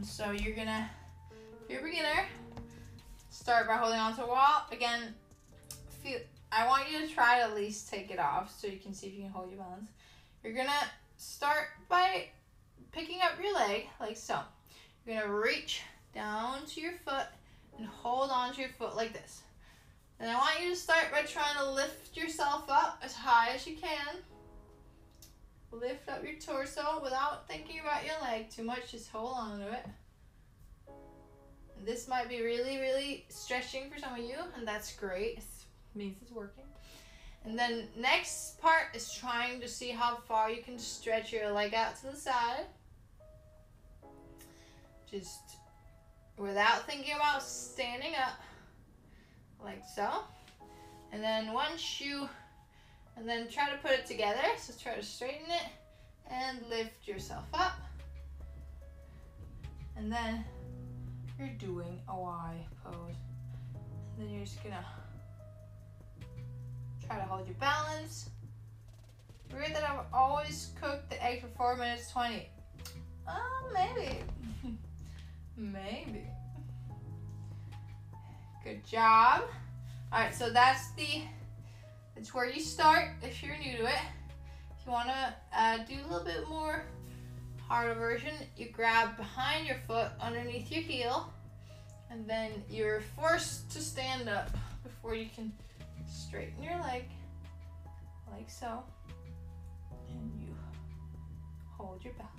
So you're going to, if you're a beginner, start by holding onto a wall. Again, I want you to try to at least take it off so you can see if you can hold your balance. You're going to start by picking up your leg like so. You're going to reach down to your foot and hold on to your foot like this. And I want you to start by trying to lift yourself up as high as you can. Lift up your torso without thinking about your leg too much. Just hold on to it. And this might be really, really stretching for some of you, and that's great. It means it's working. And then next part is trying to see how far you can stretch your leg out to the side. Just without thinking about standing up. Like so. And then and then try to put it together. So try to straighten it and lift yourself up. And then you're doing a Y pose. And then you're just gonna try to hold your balance. Weird that I've always cooked the egg for 4 minutes 20. Maybe. Maybe. Good job. Alright, so that's where you start if you're new to it. If you want to do a little bit more harder version, you grab behind your foot underneath your heel, and then you're forced to stand up before you can straighten your leg, like so, and you hold your balance.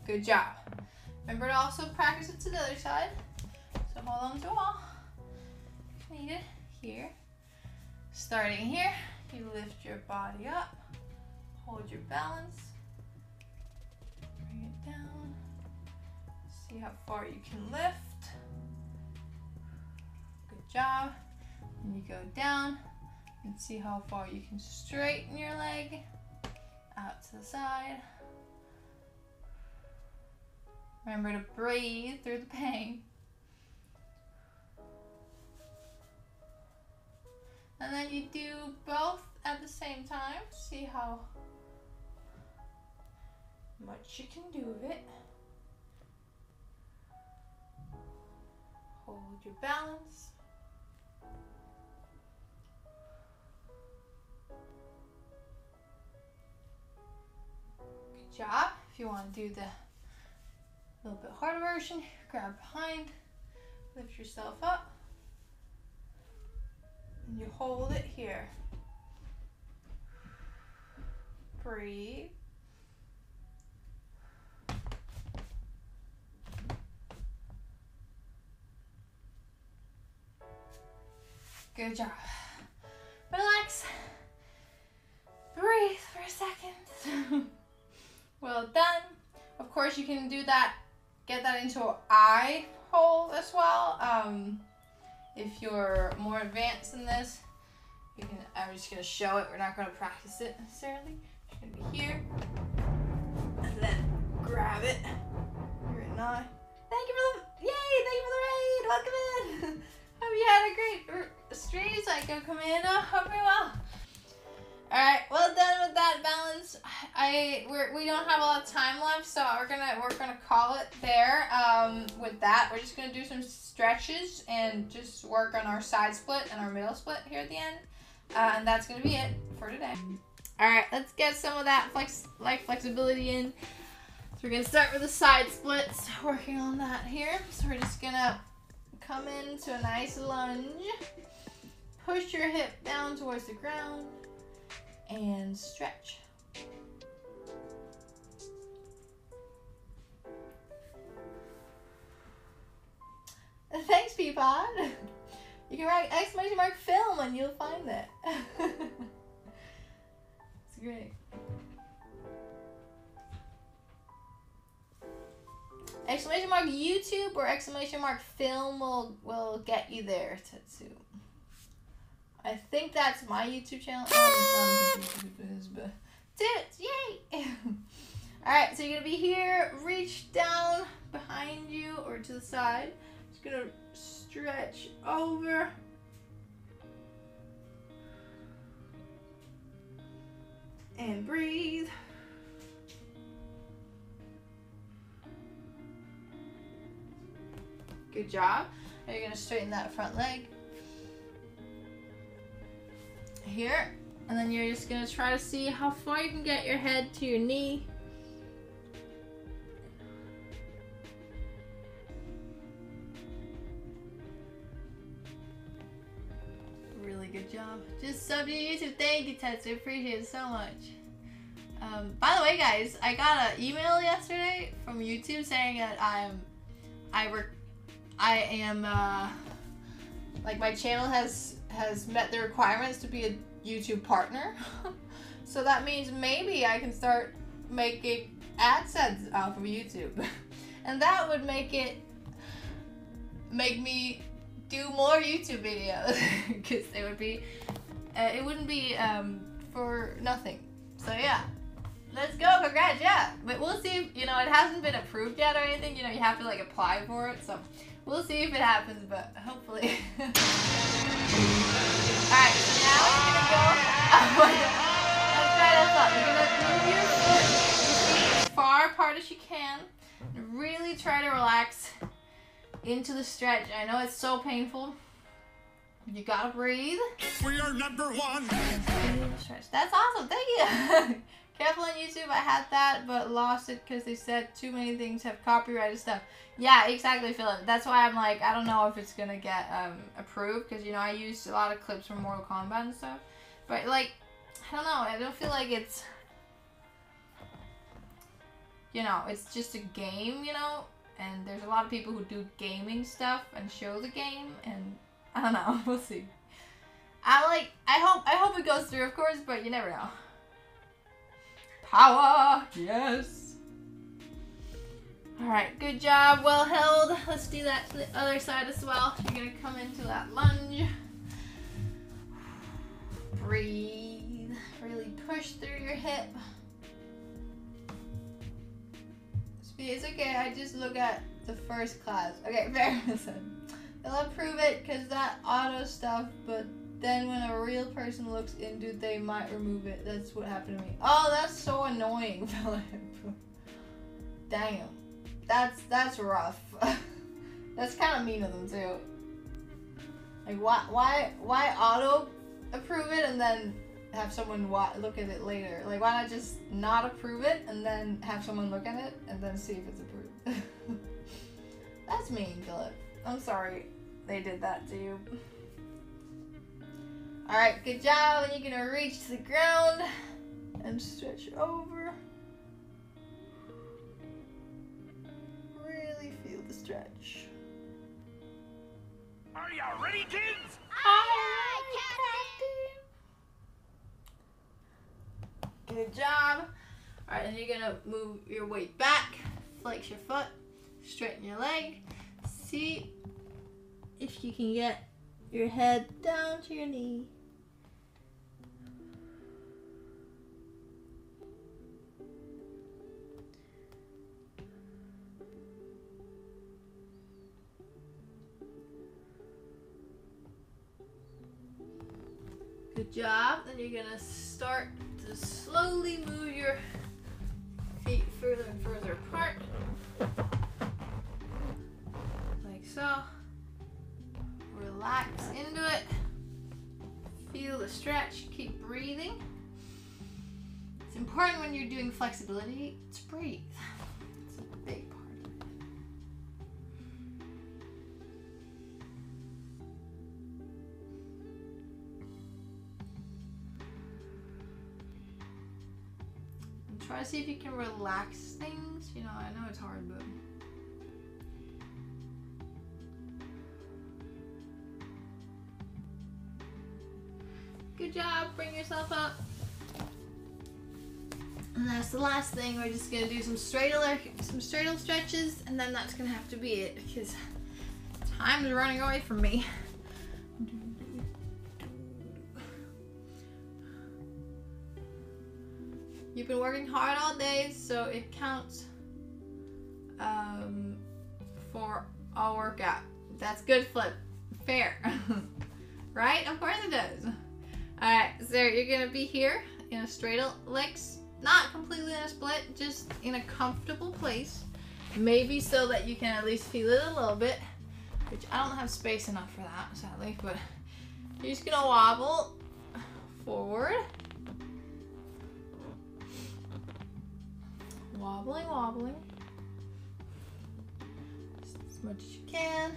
Good job. Remember to also practice it to the other side. So hold on to the wall. Need it here. Starting here, you lift your body up, hold your balance, bring it down, see how far you can lift. Good job. And you go down and see how far you can straighten your leg out to the side. Remember to breathe through the pain. And then you do both at the same time. See how much you can do of it. Hold your balance. Good job. If you want to do the little bit harder version, grab behind, lift yourself up, and you hold it here. Breathe. Good job. Relax. Breathe for a second. Well done. Of course, you can do that, get that into an eye hole as well. If you're more advanced in this, you can. I'm just gonna show it. We're not gonna practice it necessarily. It's gonna be here, and then grab it. You're in eye. Thank you for the Thank you for the raid. Welcome in. Hope you had a great stream. Psycho Commando. Hope you're well. All right, well done with that balance. We don't have a lot of time left, so we're gonna call it there. With that, we're just gonna do some stretches and just work on our side split and our middle split here at the end, and that's gonna be it for today. All right, let's get some of that flexibility in. So we're gonna start with the side splits, working on that here. So we're just gonna come into a nice lunge, push your hip down towards the ground, and stretch. Thanks, Peapod. You can write !_ film and you'll find it. It's great. ! YouTube or ! film will get you there, Tetsu. I think that's my YouTube channel. Tits, yay! Alright, so you're gonna be here, reach down behind you or to the side. Just gonna stretch over. And breathe. Good job. Now you're gonna straighten that front leg. Here, and then you're just gonna try to see how far you can get your head to your knee. Really good job. Just sub to YouTube. Thank you, Tetsu. Appreciate it so much. By the way, guys, I got an email yesterday from YouTube saying that like my channel has met the requirements to be a YouTube partner. So that means maybe I can start making AdSense off of YouTube. And that would make me do more YouTube videos. Because it wouldn't be for nothing. So yeah. Let's go, congrats, yeah. But we'll see if, it hasn't been approved yet or anything. You have to like apply for it. So we'll see if it happens, but hopefully. Alright, so now you're gonna go. Oh my god. Let's try this out. You're gonna move your foot as far apart as you can. And really try to relax into the stretch. I know it's so painful. You gotta breathe. We are #1. That's awesome, thank you. Careful on YouTube, I had that, but lost it because they said too many things have copyrighted stuff. Yeah, exactly, Philip. That's why I'm like, I don't know if it's gonna get approved, because, I used a lot of clips from Mortal Kombat and stuff. But, like, I don't know, I don't feel like it's, it's just a game, and there's a lot of people who do gaming stuff and show the game, and I don't know, we'll see. I hope it goes through, of course, but you never know. Power! Yes! Alright, good job, well held. Let's do that to the other side as well. You're gonna come into that lunge. Breathe. Really push through your hip. It's okay, I just look at the first class. Okay, fair. They'll approve it because that auto stuff, but then when a real person looks into it, they might remove it. That's what happened to me. Oh, that's so annoying, Philip. Damn. That's rough. That's kind of mean of them too. Like why auto approve it and then have someone look at it later? Like why not just not approve it and then have someone look at it and then see if it's approved? That's mean, Philip. I'm sorry they did that to you. Alright, good job. And you're gonna reach to the ground. and stretch over. Really feel the stretch. Are you ready, kids? Aye, Captain. Good job. All right, and you're gonna move your weight back, flex your foot, straighten your leg. See if you can get your head down to your knee. Good job. Then you're gonna start to slowly move your feet further and further apart. Like so. Relax into it. Feel the stretch. Keep breathing. It's important when you're doing flexibility to breathe. It's a big part of it. And try to see if you can relax things. You know, I know it's hard, but good job. Bring yourself up. And that's the last thing. We're just gonna do some straddle stretches, and then that's gonna have to be it because time's running away from me. You've been working hard all day, so it counts for a workout. That's good, Flip. Fair. Right? Of course it does. Alright, so you're gonna be here in a straddle legs, not completely in a split, just in a comfortable place. Maybe so that you can at least feel it a little bit, which I don't have space enough for that, sadly, but you're just gonna wobble forward. Wobbling, wobbling. Just as much as you can.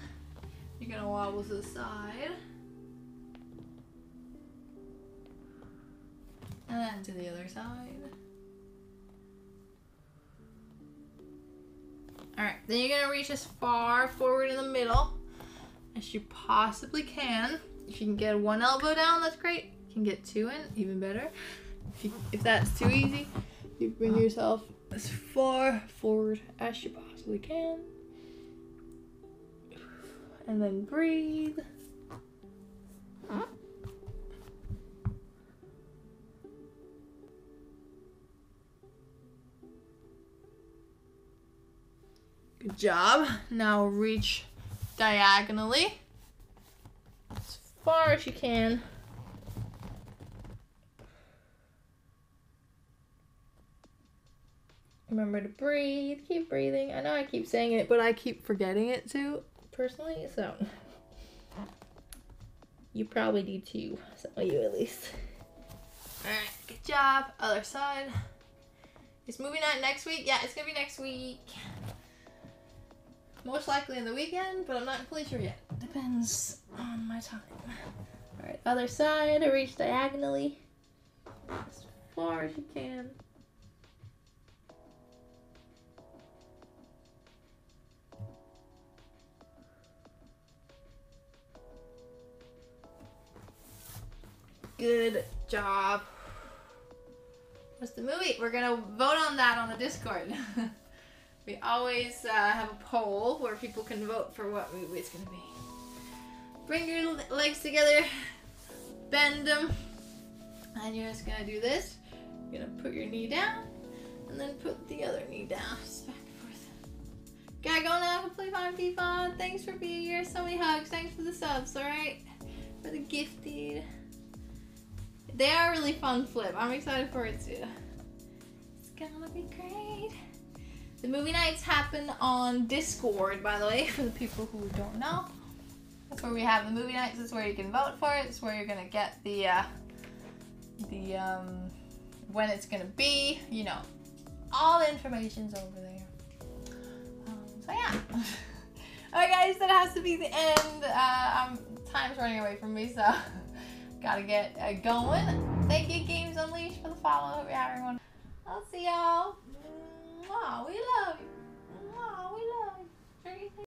You're gonna wobble to the side. And then to the other side. Alright, then you're going to reach as far forward in the middle as you possibly can. If you can get one elbow down, that's great. You can get two in, even better. If that's too easy, you bring yourself as far forward as you possibly can. And then breathe. Good job. Now reach diagonally as far as you can. Remember to breathe. Keep breathing. I know I keep saying it, but I keep forgetting it too, personally, so you probably do too. Some of you at least. Alright, good job. Other side. Is movie night next week? Yeah, it's gonna be next week. Most likely in the weekend, but I'm not completely sure yet. Depends on my time. Alright, other side, reach diagonally as far as you can. Good job. What's the movie? We're gonna vote on that on the Discord. We always have a poll where people can vote for what movie it's gonna be. Bring your legs together, bend them, and you're just gonna do this. You're gonna put your knee down, and then put the other knee down. Just back and forth. Gotta go now. Play fun, be fun. Thanks for being here. So many hugs. Thanks for the subs. All right, for the gifted. They are really fun, Flip. I'm excited for it too. It's gonna be great. The movie nights happen on Discord, by the way, for the people who don't know. That's where we have the movie nights. That's where you can vote for it. It's where you're gonna get the when it's gonna be. You know, all the information's over there. So yeah. Alright, guys, that has to be the end. Time's running away from me, so gotta get going. Thank you, Games Unleashed. Thanks for the follow. Hope you're having one. I'll see y'all. Mwah, we love you. Mwah, we love you.